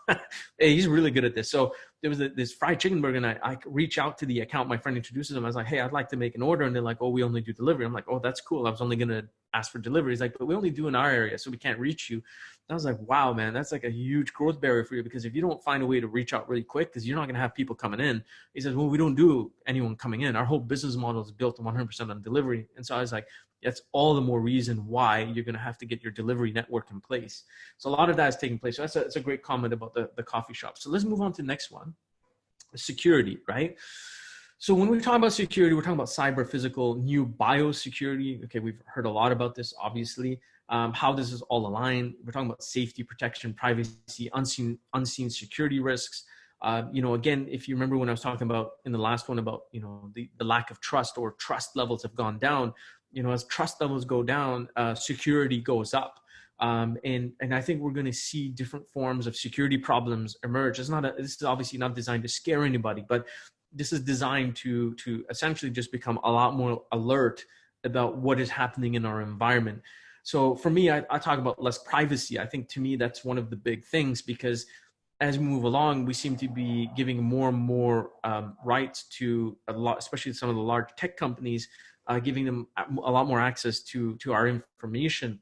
He's really good at this. So there was this fried chicken burger, and I reach out to the account. My friend introduces them. I was like, hey, I'd like to make an order, and they're like, oh, we only do delivery. I'm like, oh, that's cool. I was only gonna ask for delivery. He's like, but we only do in our area, so we can't reach you. I was like, wow, man, that's like a huge growth barrier for you, because if you don't find a way to reach out really quick, because you're not going to have people coming in. He says, well, we don't do anyone coming in. Our whole business model is built 100% on delivery. And so I was like, that's all the more reason why you're going to have to get your delivery network in place. So a lot of that is taking place. So that's a great comment about the coffee shop. So let's move on to the next one, security, right? So when we talk about security, we're talking about cyber, physical, new biosecurity. Okay, we've heard a lot about this, obviously. How does this all align? We're talking about safety, protection, privacy, unseen security risks. Again, if you remember when I was talking about in the last one about, the lack of trust, or trust levels have gone down, as trust levels go down, security goes up. And I think we're going to see different forms of security problems emerge. This is obviously not designed to scare anybody, but this is designed to essentially just become a lot more alert about what is happening in our environment. So for me, I talk about less privacy. I think to me, that's one of the big things, because as we move along, we seem to be giving more and more rights to a lot, especially some of the large tech companies, giving them a lot more access to our information.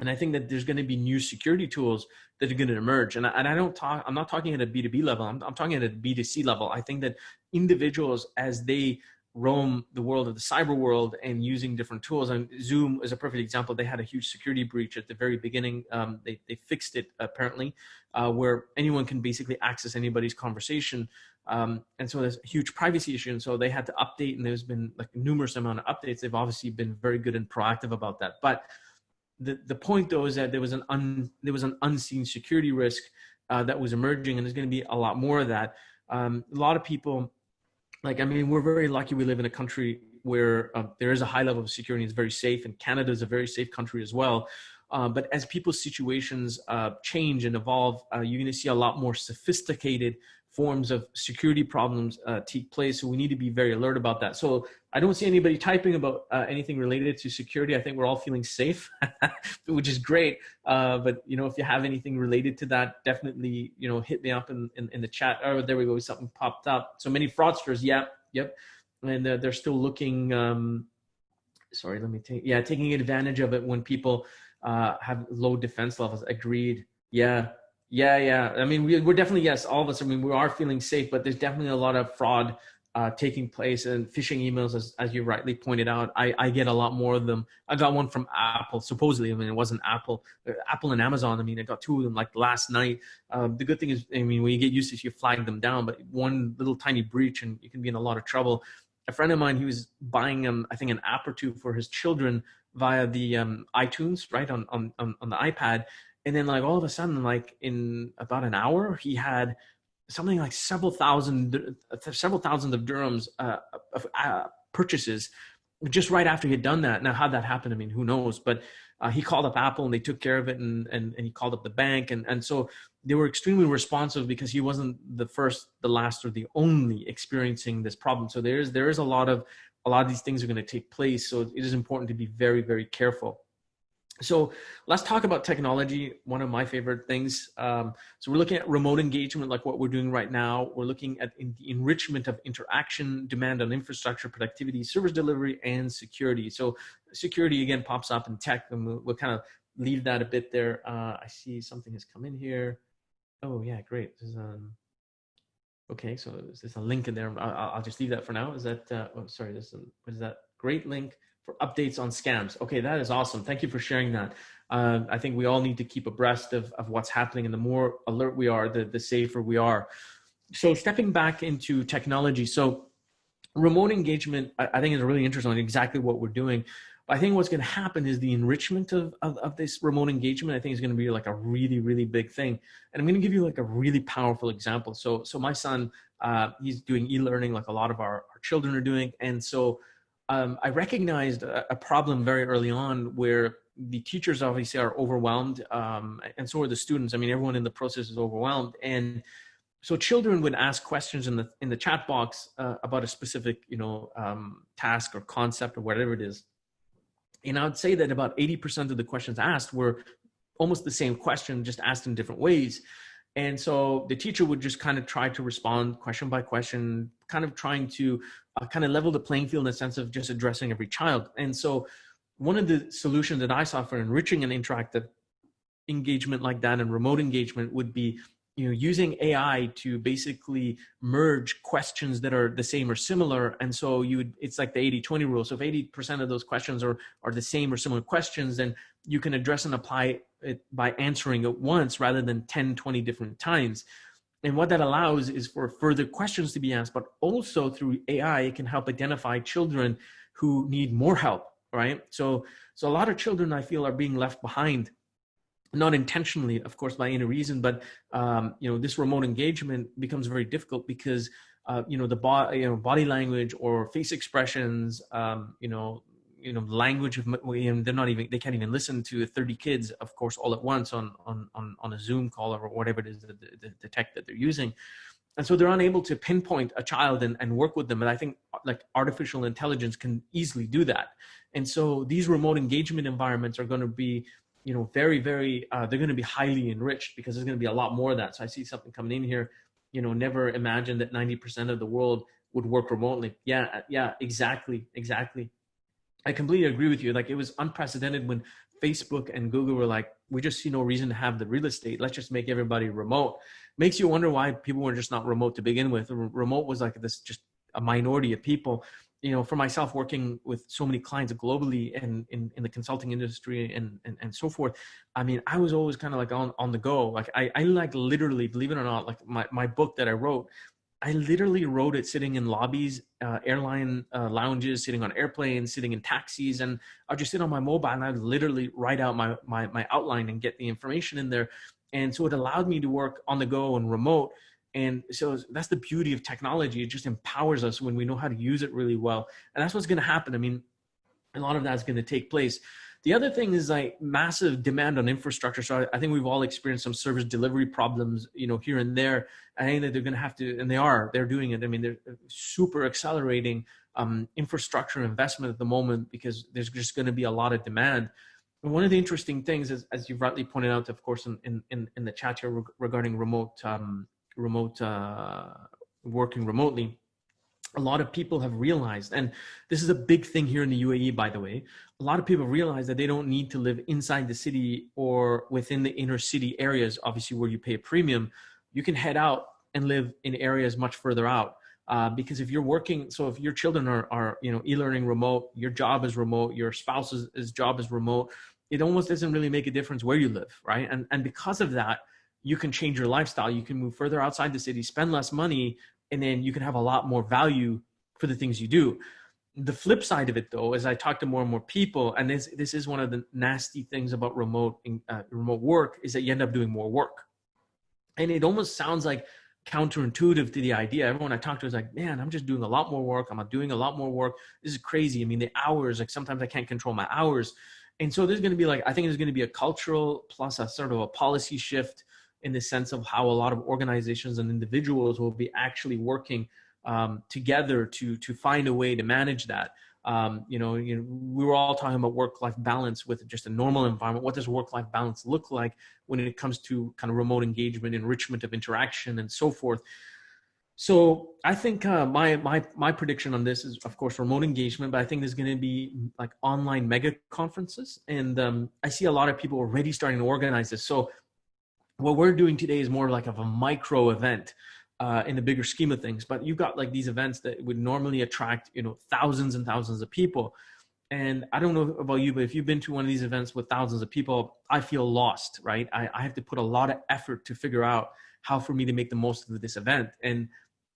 And I think that there's going to be new security tools that are going to emerge. And I'm not talking at a B2B level. I'm talking at a B2C level. I think that individuals, as they roam the world of the cyber world and using different tools, and Zoom is a perfect example. They had a huge security breach at the very beginning. They fixed it apparently, where anyone can basically access anybody's conversation. And so there's a huge privacy issue. And so they had to update, and there's been like numerous amount of updates. They've obviously been very good and proactive about that. But the point though is that there was an unseen security risk that was emerging, and there's going to be a lot more of that. A lot of people, we're very lucky we live in a country where there is a high level of security. It's very safe, and Canada is a very safe country as well. But as people's situations change and evolve, you're going to see a lot more sophisticated forms of security problems take place. So we need to be very alert about that. So I don't see anybody typing about anything related to security. I think we're all feeling safe, which is great. But if you have anything related to that, definitely, hit me up in the chat. Oh, there we go. Something popped up. So many fraudsters. Yep. And they're still looking, taking advantage of it when people have low defense levels. Agreed. Yeah. I mean, we're definitely, yes, all of us, we are feeling safe, but there's definitely a lot of fraud taking place, and phishing emails, as you rightly pointed out. I get a lot more of them. I got one from Apple, supposedly. It wasn't Apple. Apple and Amazon, I got two of them like last night. The good thing is, when you get used to it, you flag them down, but one little tiny breach and you can be in a lot of trouble. A friend of mine, he was buying, I think, an app or two for his children via the iTunes, right, on the iPad. And then all of a sudden, in about an hour, he had something like several thousand of dirhams of purchases just right after he had done that. Now, how'd that happen? Who knows? But he called up Apple and they took care of it, and he called up the bank. And so they were extremely responsive, because he wasn't the first, the last, or the only experiencing this problem. So there is a lot of these things are going to take place. So it is important to be very, very careful. So let's talk about technology, one of my favorite things. So we're looking at remote engagement, like what we're doing right now. We're looking at the enrichment of interaction, demand on infrastructure, productivity, service delivery, and security. So security, again, pops up in tech, and we'll kind of leave that a bit there. I see something has come in here. Oh, yeah, great. This is, okay, so there's a link in there. I'll just leave that for now. Is that, what is that? Great link for updates on scams. Okay, that is awesome. Thank you for sharing that. I think we all need to keep abreast of what's happening, and the more alert we are, the safer we are. So stepping back into technology. So remote engagement, I think, is really interesting on exactly what we're doing. But I think what's going to happen is the enrichment of this remote engagement, I think, is going to be like a really, really big thing. And I'm going to give you like a really powerful example. So my son, he's doing e-learning like a lot of our children are doing. And so I recognized a problem very early on where the teachers obviously are overwhelmed, and so are the students. Everyone in the process is overwhelmed. And So children would ask questions in the chat box about a specific, task or concept or whatever it is. And I would say that about 80% of the questions asked were almost the same question, just asked in different ways. And so the teacher would just kind of try to respond question by question, kind of trying to kind of level the playing field in the sense of just addressing every child. And so one of the solutions that I saw for enriching an interactive engagement like that and remote engagement would be, using AI to basically merge questions that are the same or similar. And so it's like the 80-20 rule. So if 80% of those questions are the same or similar questions, then you can address and apply it by answering it once rather than 10, 20 different times. And what that allows is for further questions to be asked, but also through AI, it can help identify children who need more help, right? So a lot of children, I feel, are being left behind, not intentionally, of course, by any reason, but this remote engagement becomes very difficult because the body language or face expressions, language of, they can't even listen to 30 kids, of course, all at once on a Zoom call or whatever it is, the tech that they're using. And so they're unable to pinpoint a child and work with them. And I think like artificial intelligence can easily do that. And so these remote engagement environments are going to be very, very, they're going to be highly enriched because there's going to be a lot more of that. So I see something coming in here, never imagined that 90% of the world would work remotely. Yeah, exactly. I completely agree with you. Like, it was unprecedented when Facebook and Google were like, we just see no reason to have the real estate. Let's just make everybody remote. Makes you wonder why people were just not remote to begin with. Remote was like this, just a minority of people. For myself, working with so many clients globally and in the consulting industry and so forth, I mean, I was always kind of like on the go. Like I like literally, believe it or not, like my book that I wrote, I literally wrote it sitting in lobbies, airline lounges, sitting on airplanes, sitting in taxis, and I'd just sit on my mobile and I'd literally write out my outline and get the information in there. And so it allowed me to work on the go and remote. And so that's the beauty of technology. It just empowers us when we know how to use it really well. And that's what's going to happen. I mean, a lot of that's going to take place. The other thing is like massive demand on infrastructure. So I think we've all experienced some service delivery problems, here and there. I think that they're going to have to, and they're doing it. I mean, they're super accelerating infrastructure investment at the moment because there's just going to be a lot of demand. And one of the interesting things is, as you've rightly pointed out, of course, in the chat here regarding remote working remotely, a lot of people have realized, and this is a big thing here in the UAE, by the way, a lot of people realize that they don't need to live inside the city or within the inner city areas, obviously where you pay a premium. You can head out and live in areas much further out. Because if you're working, so if your children are e-learning remote, your job is remote, your spouse's job is remote, it almost doesn't really make a difference where you live, right? And because of that, you can change your lifestyle. You can move further outside the city, spend less money, and then you can have a lot more value for the things you do. The flip side of it, though, as I talk to more and more people, and this is one of the nasty things about remote work, is that you end up doing more work. And it almost sounds like counterintuitive to the idea. Everyone I talk to is like, man, I'm just doing a lot more work. I'm doing a lot more work. This is crazy. I mean, the hours, like sometimes I can't control my hours. And so there's going to be I think there's going to be a cultural plus a sort of a policy shift in the sense of how a lot of organizations and individuals will be actually working together to find a way to manage that. We were all talking about work-life balance with just a normal environment. What does work-life balance look like when it comes to kind of remote engagement, enrichment of interaction, and so forth? So I think my prediction on this is, of course, remote engagement, but I think there's going to be like online mega conferences. And I see a lot of people already starting to organize this. So what we're doing today is more like of a micro event in the bigger scheme of things. But you've got like these events that would normally attract, thousands and thousands of people. And I don't know about you, but if you've been to one of these events with thousands of people, I feel lost, right? I have to put a lot of effort to figure out how for me to make the most of this event. And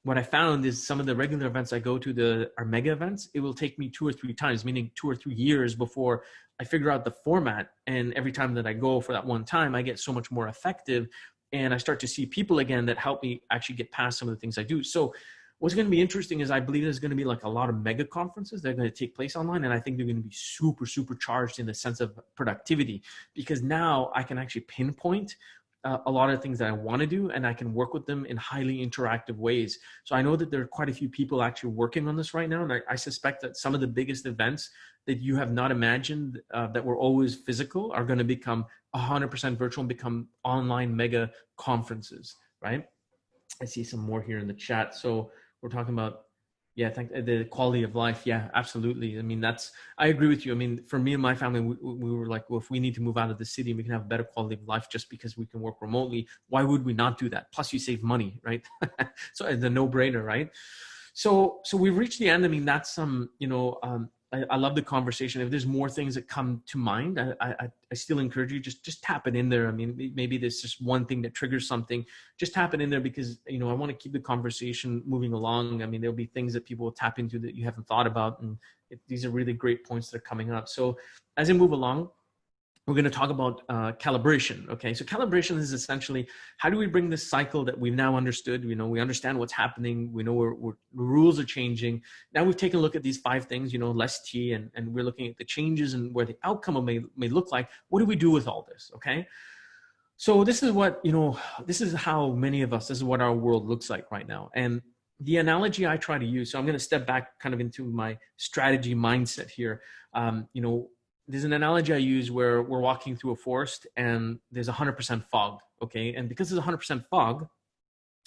what I found is some of the regular events I go to, our mega events, it will take me 2 or 3 times, meaning 2 or 3 years before I figure out the format. And every time that I go for that one time, I get so much more effective. And I start to see people again that help me actually get past some of the things I do. So what's going to be interesting is I believe there's going to be like a lot of mega conferences that are going to take place online. And I think they're going to be super, super charged in the sense of productivity, because now I can actually pinpoint a lot of things that I want to do, and I can work with them in highly interactive ways. So I know that there are quite a few people actually working on this right now. And I suspect that some of the biggest events that you have not imagined that were always physical are going to become 100% virtual and become online mega conferences, right? I see some more here in the chat. So we're talking about, yeah, the quality of life. Yeah, absolutely. I mean, I agree with you. I mean, for me and my family, we were like, well, if we need to move out of the city and we can have a better quality of life just because we can work remotely, why would we not do that? Plus you save money, right? So it's a no-brainer, right? So we've reached the end. I mean, that's I love the conversation. If there's more things that come to mind, I still encourage you, just tap it in there. I mean, maybe there's just one thing that triggers something, just tap it in there, because, I want to keep the conversation moving along. I mean, there'll be things that people will tap into that you haven't thought about. And these are really great points that are coming up. So as I move along, we're going to talk about calibration. Okay, so calibration is essentially, how do we bring this cycle that we've now understood? We understand what's happening. We know the rules are changing. Now we've taken a look at these 5 things, less T, and we're looking at the changes and where the outcome may look like. What do we do with all this? Okay, so this is what, this is how many of us, this is what our world looks like right now. And the analogy I try to use, so I'm going to step back kind of into my strategy mindset here. There's an analogy I use where we're walking through a forest and there's 100% fog, okay? And because there's 100% fog,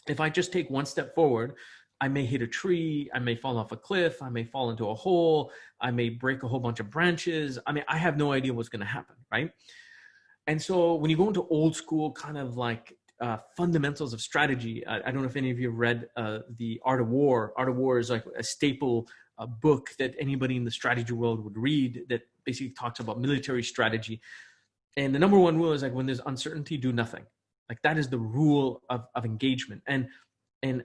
if I just take one step forward, I may hit a tree, I may fall off a cliff, I may fall into a hole, I may break a whole bunch of branches. I mean, I have no idea what's gonna happen, right? And so when you go into old school kind of like fundamentals of strategy, I don't know if any of you have read The Art of War. Art of War is like a staple book that anybody in the strategy world would read, that basically talks about military strategy. And the number one rule is like, when there's uncertainty, do nothing. Like that is the rule of engagement. And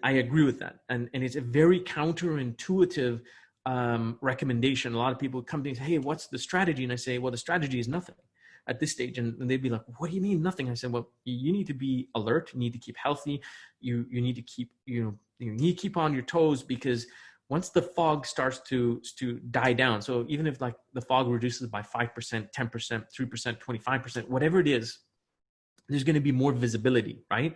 I agree with that. And it's a very counterintuitive recommendation. A lot of people come to me and say, hey, what's the strategy? And I say, well, the strategy is nothing at this stage. And they'd be like, what do you mean nothing? I said, well, you need to be alert. You need to keep healthy. You need to keep, you need to keep on your toes, because once the fog starts to die down, so even if like the fog reduces by 5%, 10%, 3%, 25%, whatever it is, there's going to be more visibility, right?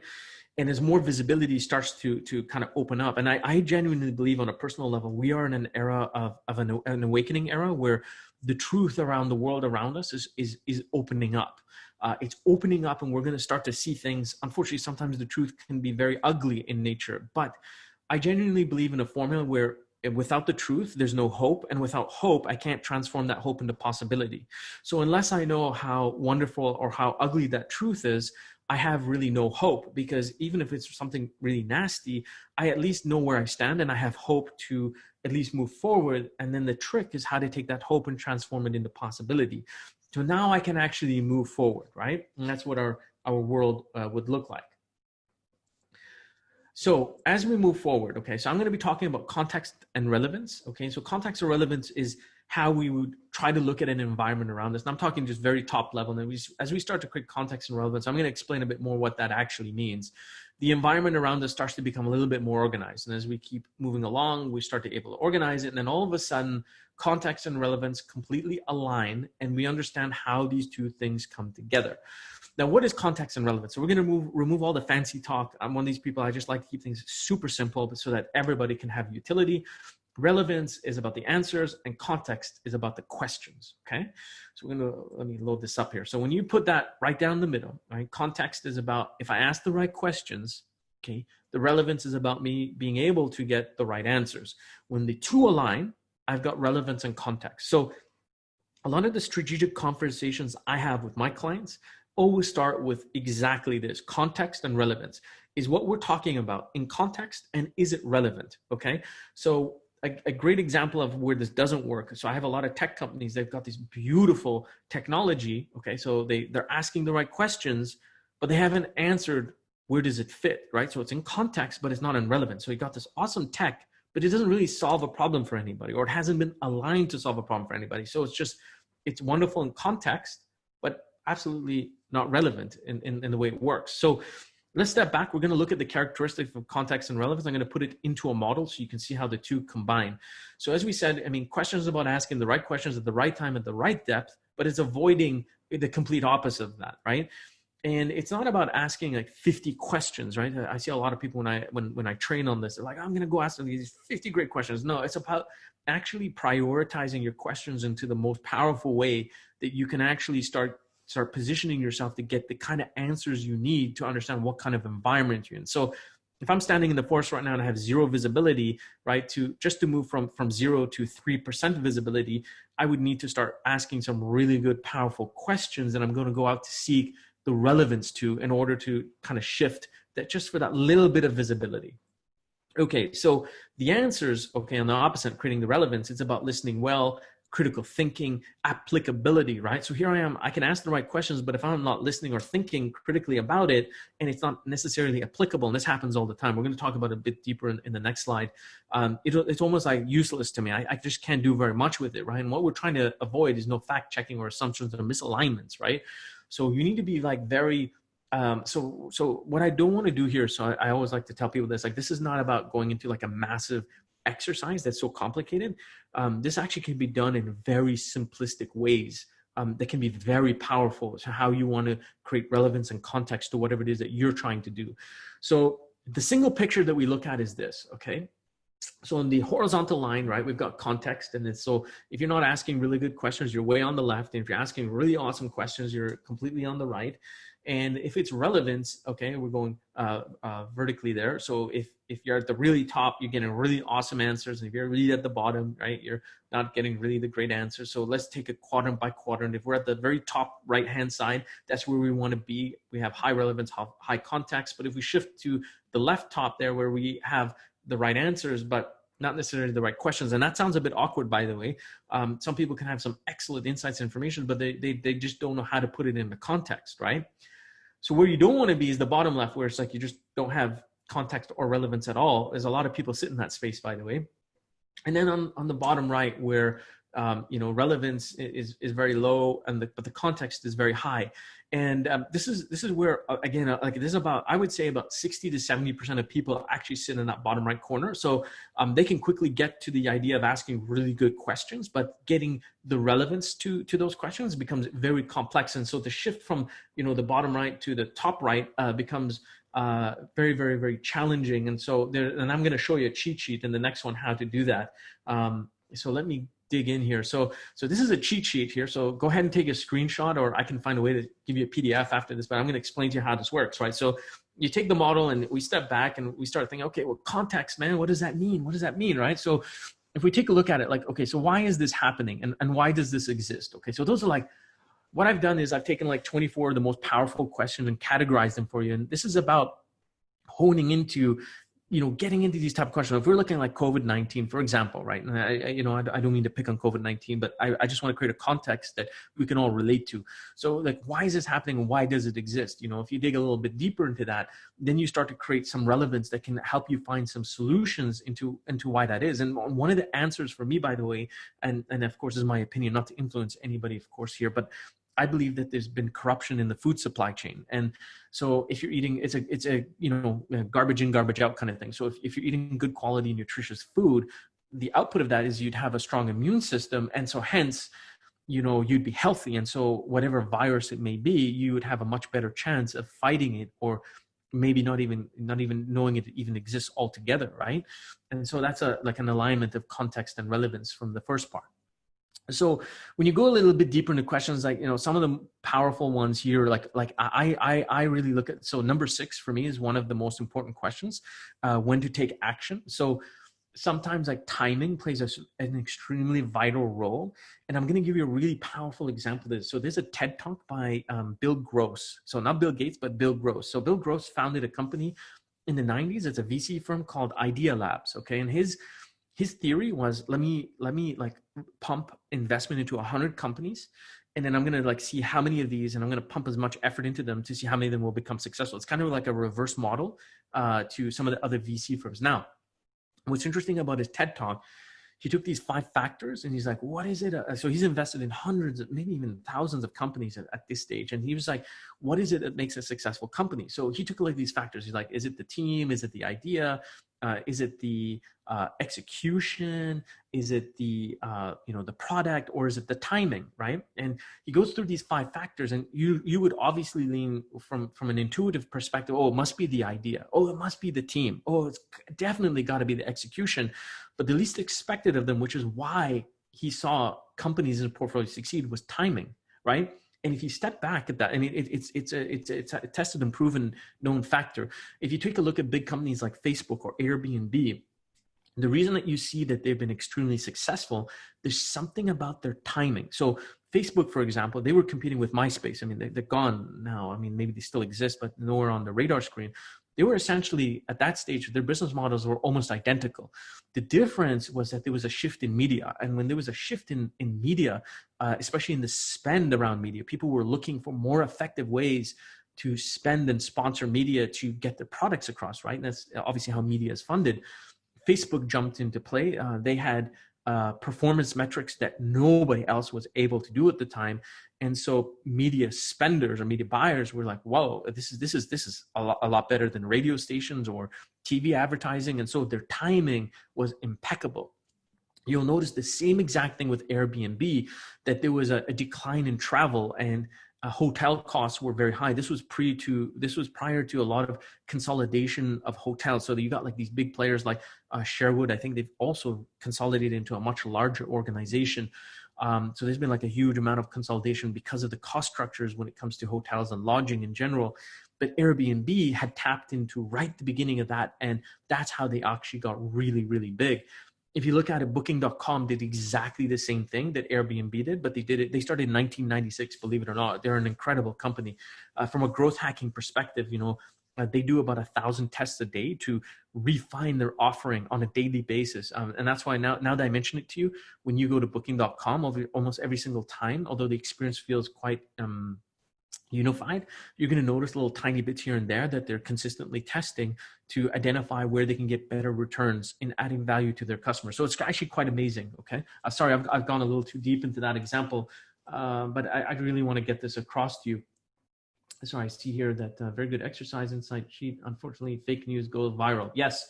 And as more visibility starts to kind of open up, and I genuinely believe on a personal level, we are in an era of an awakening era where the truth around the world around us is opening up. It's opening up, and we're going to start to see things. Unfortunately, sometimes the truth can be very ugly in nature, but I genuinely believe in a formula where without the truth, there's no hope. And without hope, I can't transform that hope into possibility. So unless I know how wonderful or how ugly that truth is, I have really no hope, because even if it's something really nasty, I at least know where I stand and I have hope to at least move forward. And then the trick is how to take that hope and transform it into possibility. So now I can actually move forward, right? And that's what our world would look like. So as we move forward, okay, so I'm going to be talking about context and relevance. Okay, so context and relevance is how we would try to look at an environment around us. And I'm talking just very top level. And as we start to create context and relevance, I'm going to explain a bit more what that actually means. The environment around us starts to become a little bit more organized. And as we keep moving along, we start to be able to organize it. And then all of a sudden, context and relevance completely align, and we understand how these two things come together. Now, what is context and relevance? So we're going to remove all the fancy talk. I'm one of these people, I just like to keep things super simple so that everybody can have utility. Relevance is about the answers, and context is about the questions, okay? So let me load this up here. So when you put that right down the middle, right? Context is about, if I ask the right questions, okay? The relevance is about me being able to get the right answers. When the two align, I've got relevance and context. So a lot of the strategic conversations I have with my clients always start with exactly this: context and relevance. Is what we're talking about in context, and is it relevant? Okay, so a great example of where this doesn't work. So I have a lot of tech companies, they've got this beautiful technology. Okay, so they're asking the right questions, but they haven't answered where does it fit, right? So it's in context, but it's not in relevance. So you got this awesome tech, but it doesn't really solve a problem for anybody, or it hasn't been aligned to solve a problem for anybody. So it's wonderful in context, but absolutely not relevant in the way it works. So let's step back. We're going to look at the characteristics of context and relevance. I'm going to put it into a model so you can see how the two combine. So as we said, I mean, questions about asking the right questions at the right time, at the right depth, but it's avoiding the complete opposite of that, right? And it's not about asking like 50 questions, right? I see a lot of people when I train on this, they're like, I'm going to go ask them these 50 great questions. No, it's about actually prioritizing your questions into the most powerful way that you can actually start positioning yourself to get the kind of answers you need to understand what kind of environment you're in. So if I'm standing in the forest right now and I have zero visibility, right, to move from 0 to 3% visibility, I would need to start asking some really good, powerful questions that I'm going to go out to seek the relevance to in order to kind of shift that just for that little bit of visibility. Okay, so the answers, okay, on the opposite, creating the relevance, it's about listening well, critical thinking, applicability, right? So here I am, I can ask the right questions, but if I'm not listening or thinking critically about it, and it's not necessarily applicable, and this happens all the time, we're going to talk about it a bit deeper in the next slide, it's almost like useless to me. I just can't do very much with it, right? And what we're trying to avoid is no fact checking or assumptions or misalignments, right? So you need to be like very so what I don't want to do here, so I always like to tell people this, like, this is not about going into like a massive exercise that's so complicated. This actually can be done in very simplistic ways that can be very powerful to how you want to create relevance and context to whatever it is that you're trying to do. So the single picture that we look at is this, okay? So on the horizontal line, right, we've got context. And it's, so if you're not asking really good questions, you're way on the left. And if you're asking really awesome questions, you're completely on the right. And if it's relevance, okay, we're going vertically there. So if you're at the really top, you're getting really awesome answers. And if you're really at the bottom, right, you're not getting really the great answers. So let's take it quadrant by quadrant. If we're at the very top right-hand side, that's where we want to be. We have high relevance, high context. But if we shift to the left top there, where we have the right answers, but not necessarily the right questions. And that sounds a bit awkward, by the way. Some people can have some excellent insights, information, but they just don't know how to put it in the context, right? So where you don't want to be is the bottom left, where it's like you just don't have context or relevance at all. There's a lot of people sit in that space, by the way. And then on the bottom right, where relevance is very low, and but the context is very high. And this is where, again, like, this is about, I would say about 60 to 70% of people actually sit in that bottom right corner. So they can quickly get to the idea of asking really good questions, but getting the relevance to those questions becomes very complex. And so the shift from, the bottom right to the top right becomes very, very, very challenging. And so and I'm going to show you a cheat sheet in the next one, how to do that. So let me dig in here. So this is a cheat sheet here. So go ahead and take a screenshot, or I can find a way to give you a PDF after this, but I'm going to explain to you how this works, right? So you take the model and we step back and we start thinking, okay, well, context, man, what does that mean? What does that mean, right? So if we take a look at it, like, okay, so why is this happening? And why does this exist? Okay, so those are like, what I've done is I've taken like 24 of the most powerful questions and categorized them for you. And this is about honing into, getting into these type of questions. If we're looking at like COVID-19, for example, right? And I don't mean to pick on COVID-19, but I just want to create a context that we can all relate to. So like, why is this happening and why does it exist? If you dig a little bit deeper into that, then you start to create some relevance that can help you find some solutions into why that is. And one of the answers for me, by the way, and of course, is my opinion, not to influence anybody, of course, here, but I believe that there's been corruption in the food supply chain. And so if you're eating, it's a garbage in, garbage out kind of thing. So if you're eating good quality, nutritious food, the output of that is you'd have a strong immune system. And so hence, you'd be healthy. And so whatever virus it may be, you would have a much better chance of fighting it, or maybe not even knowing it even exists altogether, right? And so that's like an alignment of context and relevance from the first part. So when you go a little bit deeper into questions, like, some of the powerful ones here, like I really look at, so number 6 for me is one of the most important questions, when to take action. So sometimes like timing plays an extremely vital role. And I'm going to give you a really powerful example of this. So there's a TED Talk by Bill Gross. So not Bill Gates, but Bill Gross. So Bill Gross founded a company in the 90s. It's a VC firm called Idea Labs. Okay. And his theory was, let me like pump investment into 100 companies. And then I'm going to like see how many of these, and I'm going to pump as much effort into them to see how many of them will become successful. It's kind of like a reverse model to some of the other VC firms. Now, what's interesting about his TED Talk, he took these 5 factors and he's like, what is it? So he's invested in hundreds, maybe even thousands of companies at this stage. And he was like, what is it that makes a successful company? So he took like these factors. He's like, is it the team? Is it the idea? Is it the execution? Is it the the product, or is it the timing, right? And he goes through these 5 factors, and you would obviously lean from an intuitive perspective. Oh, it must be the idea. Oh, it must be the team. Oh, it's definitely got to be the execution. But the least expected of them, which is why he saw companies in his portfolio succeed, was timing, right? And if you step back at that, I mean, it's a tested and proven known factor. If you take a look at big companies like Facebook or Airbnb, the reason that you see that they've been extremely successful, there's something about their timing. So Facebook, for example, they were competing with MySpace. I mean, they're gone now. I mean, maybe they still exist, but nowhere on the radar screen. They were essentially, at that stage, their business models were almost identical. The difference was that there was a shift in media. And when there was a shift in media, especially in the spend around media, people were looking for more effective ways to spend and sponsor media to get their products across, right? And that's obviously how media is funded. Facebook jumped into play. They had performance metrics that nobody else was able to do at the time, and so media spenders or media buyers were like, "Whoa, this is a lot better than radio stations or TV advertising." And so their timing was impeccable. You'll notice the same exact thing with Airbnb, that there was a decline in travel, and hotel costs were very high. This was prior to a lot of consolidation of hotels. So that you got like these big players like Sherwood. I think they've also consolidated into a much larger organization. So there's been like a huge amount of consolidation because of the cost structures when it comes to hotels and lodging in general. But Airbnb had tapped into right at the beginning of that, and that's how they actually got really, really big. If you look at it, Booking.com did exactly the same thing that Airbnb did, but they started in 1996, believe it or not. They're an incredible company. From a growth hacking perspective, they do about 1,000 tests a day to refine their offering on a daily basis. And that's why now that I mention it to you, when you go to Booking.com, almost every single time, although the experience feels quite unified, you're going to notice little tiny bits here and there that they're consistently testing to identify where they can get better returns in adding value to their customers. So it's actually quite amazing. Okay. Sorry, I've gone a little too deep into that example, but I really want to get this across to you. Sorry, I see here that very good exercise insight sheet. Unfortunately, fake news goes viral. Yes.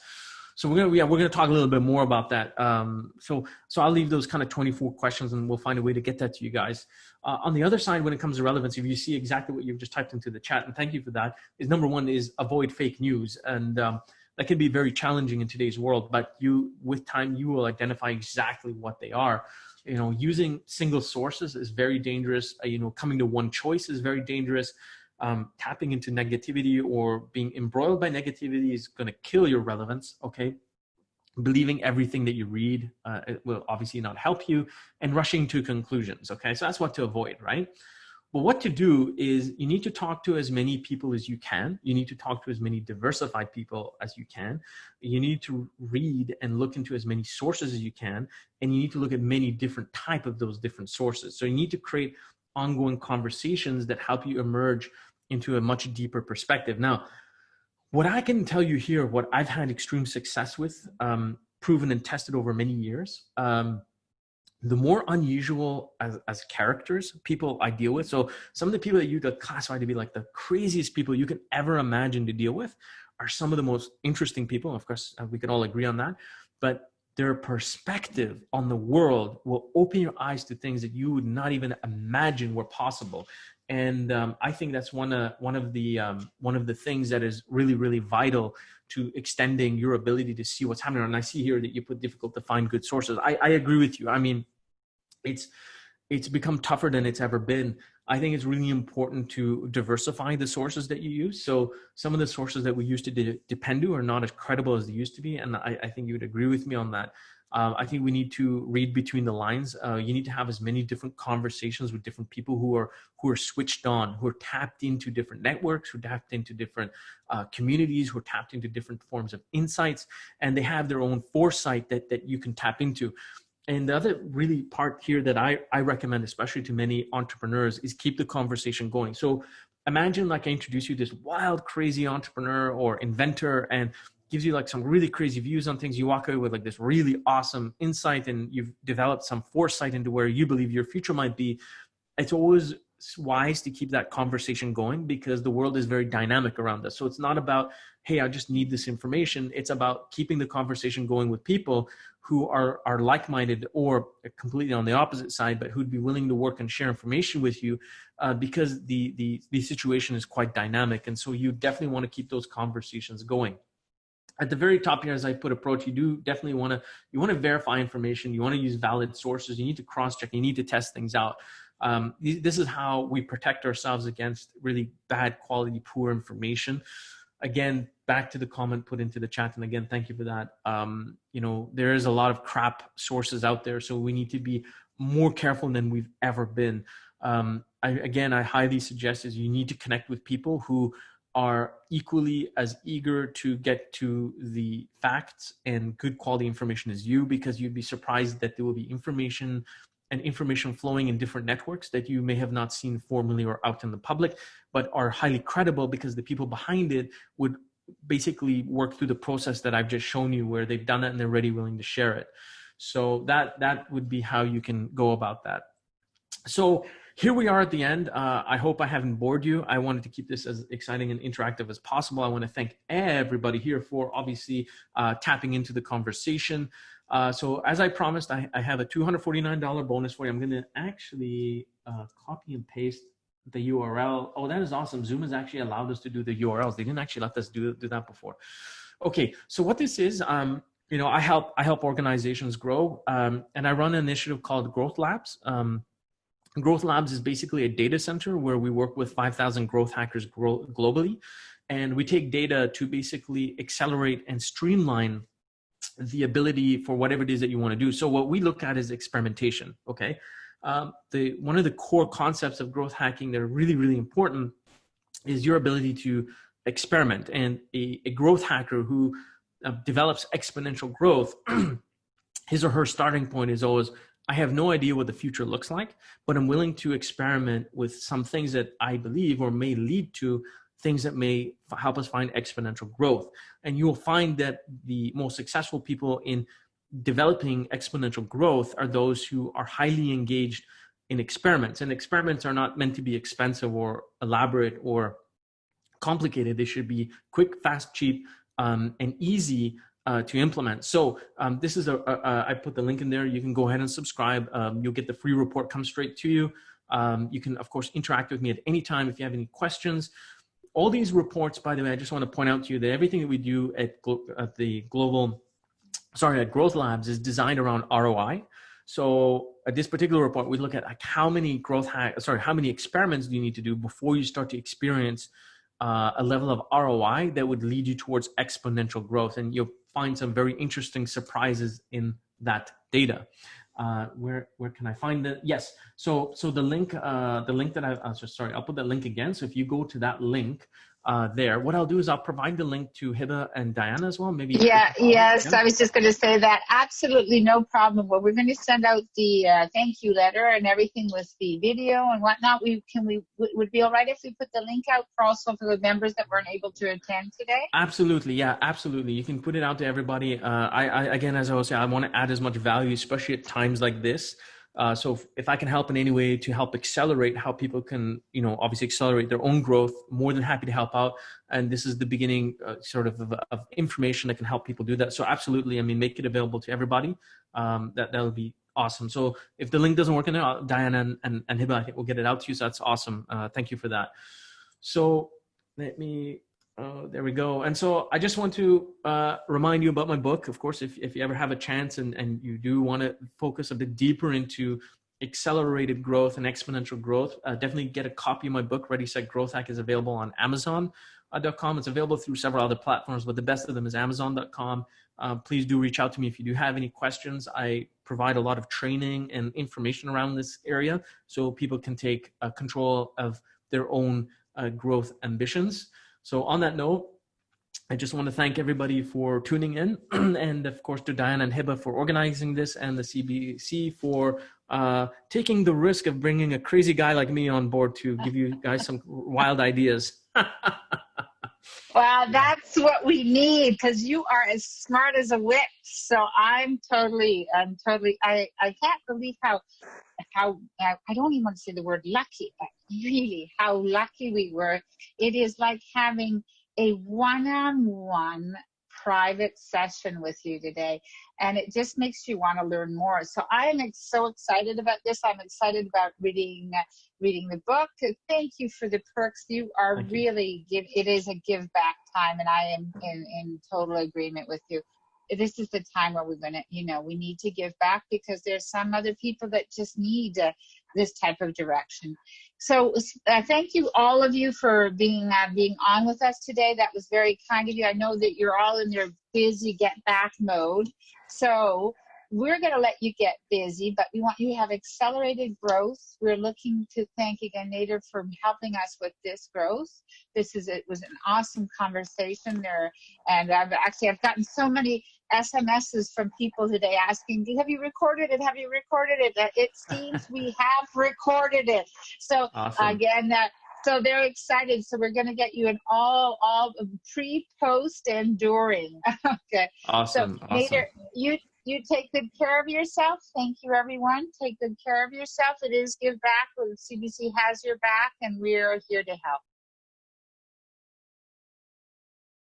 So we're gonna talk a little bit more about that. So I'll leave those kind of 24 questions, and we'll find a way to get that to you guys. On the other side, when it comes to relevance, if you see exactly what you've just typed into the chat, and thank you for that, is number one is avoid fake news, and that can be very challenging in today's world. But with time, you will identify exactly what they are. Using single sources is very dangerous. Coming to one choice is very dangerous. Tapping into negativity or being embroiled by negativity is going to kill your relevance. Okay. Believing everything that you read it will obviously not help you, and rushing to conclusions. Okay. So that's what to avoid, right? But what to do is you need to talk to as many people as you can. You need to talk to as many diversified people as you can. You need to read and look into as many sources as you can. And you need to look at many different type of those different sources. So you need to create ongoing conversations that help you emerge into a much deeper perspective. Now, what I can tell you here, what I've had extreme success with, proven and tested over many years, the more unusual as characters people I deal with. So some of the people that you could classify to be like the craziest people you can ever imagine to deal with are some of the most interesting people. Of course, we can all agree on that, but their perspective on the world will open your eyes to things that you would not even imagine were possible. And I think that's one of the things that is really, really vital to extending your ability to see what's happening. And I see here that you put difficult to find good sources. I agree with you. I mean, it's become tougher than it's ever been. I think it's really important to diversify the sources that you use. So some of the sources that we used to depend on are not as credible as they used to be. And I think you would agree with me on that. I think we need to read between the lines. You need to have as many different conversations with different people who are switched on, who are tapped into different networks, who are tapped into different communities, who are tapped into different forms of insights, and they have their own foresight that you can tap into. And the other really part here that I recommend, especially to many entrepreneurs, is keep the conversation going. So imagine like I introduce you to this wild, crazy entrepreneur or inventor and gives you like some really crazy views on things. You walk away with like this really awesome insight and you've developed some foresight into where you believe your future might be. It's always wise to keep that conversation going, because the world is very dynamic around us. So it's not about, hey, I just need this information. It's about keeping the conversation going with people who are like-minded or completely on the opposite side, but who'd be willing to work and share information with you, because the situation is quite dynamic. And so you definitely want to keep those conversations going. At the very top here, as I put approach, you do definitely want to verify information. You want to use valid sources. You need to cross-check. You need to test things out. This is how we protect ourselves against really bad quality, poor information. Again, back to the comment put into the chat. And again, thank you for that. There is a lot of crap sources out there. So we need to be more careful than we've ever been. I highly suggest is you need to connect with people who are equally as eager to get to the facts and good quality information as you, because you'd be surprised that there will be information flowing in different networks that you may have not seen formally or out in the public, but are highly credible because the people behind it would basically work through the process that I've just shown you, where they've done it and they're ready, willing to share it. So that would be how you can go about that. So here we are at the end. I hope I haven't bored you. I wanted to keep this as exciting and interactive as possible. I want to thank everybody here for obviously tapping into the conversation. So as I promised, I have a $249 bonus for you. I'm going to actually copy and paste the URL. Oh, that is awesome. Zoom has actually allowed us to do the URLs. They didn't actually let us do that before. Okay, so what this is, I help organizations grow, and I run an initiative called Growth Labs. Growth Labs is basically a data center where we work with 5,000 growth hackers globally. And we take data to basically accelerate and streamline the ability for whatever it is that you want to do. So what we look at is experimentation, okay? One of the core concepts of growth hacking that are really, really important is your ability to experiment. And a growth hacker who develops exponential growth, his or her starting point is always, I have no idea what the future looks like, but I'm willing to experiment with some things that I believe or may lead to things that may help us find exponential growth. And you will find that the most successful people in developing exponential growth are those who are highly engaged in experiments. And experiments are not meant to be expensive or elaborate or complicated. They should be quick, fast, cheap, and easy to implement. So this is I put the link in there. You can go ahead and subscribe. You'll get the free report come straight to you. You can, of course, interact with me at any time if you have any questions. All these reports, by the way, I just want to point out to you that everything that we do at Growth Labs is designed around ROI. So at this particular report, we look at like how many experiments do you need to do before you start to experience a level of ROI that would lead you towards exponential growth. And you'll find some very interesting surprises in that data. Where can I find it? Yes. So the link that I'll put that link again. So if you go to that link there, what I'll do is I'll provide the link to Hiba and Diana as well. Maybe. Yes. I was just going to say that. Absolutely no problem. Well, we're going to send out the thank you letter and everything with the video and whatnot. Would it be all right if we put the link out for the members that weren't able to attend today? Absolutely. Yeah, absolutely. You can put it out to everybody. Again, as I was saying, I want to add as much value, especially at times like this. So if I can help in any way to help accelerate how people can, obviously accelerate their own growth, more than happy to help out. And this is the beginning of information that can help people do that. So absolutely, make it available to everybody. That'll be awesome. So if the link doesn't work in there, Diana and Hiba, I think we'll get it out to you. So that's awesome. Thank you for that. So let me... there we go. And so I just want to remind you about my book. Of course, if you ever have a chance and you do want to focus a bit deeper into accelerated growth and exponential growth, definitely get a copy of my book, Ready, Set, Growth Hack, is available on Amazon.com. It's available through several other platforms, but the best of them is Amazon.com. Please do reach out to me if you do have any questions. I provide a lot of training and information around this area so people can take control of their own growth ambitions. So on that note, I just want to thank everybody for tuning in, and of course to Diana and Hiba for organizing this, and the CBC for taking the risk of bringing a crazy guy like me on board to give you guys some wild ideas. Well, that's what we need, because you are as smart as a whip. So I can't believe how I don't even want to say the word lucky, but really how lucky we were. It is like having a one-on-one private session with you today, and it just makes you want to learn more. So I am so excited about this. I'm excited about reading the book. Thank you for the perks. You are Thank you. really it is a give back time, and I am in total agreement with you. This is the time where we're gonna, we need to give back, because there's some other people that just need this type of direction. So thank you, all of you, for being on with us today. That was very kind of you. I know that you're all in your busy get back mode, so we're going to let you get busy, but we want you to have accelerated growth. We're looking to thank again Nader for helping us with this growth. It was an awesome conversation there, and I've gotten so many SMSs from people today asking, have you recorded it? Have you recorded it? It seems we have recorded it. So Awesome. again, so they're excited. So we're going to get you an all pre, post, and during. Okay. Awesome. So Awesome. Nader, you take good care of yourself. Thank you, everyone. Take good care of yourself. It is Give Back. CBC has your back, and we're here to help.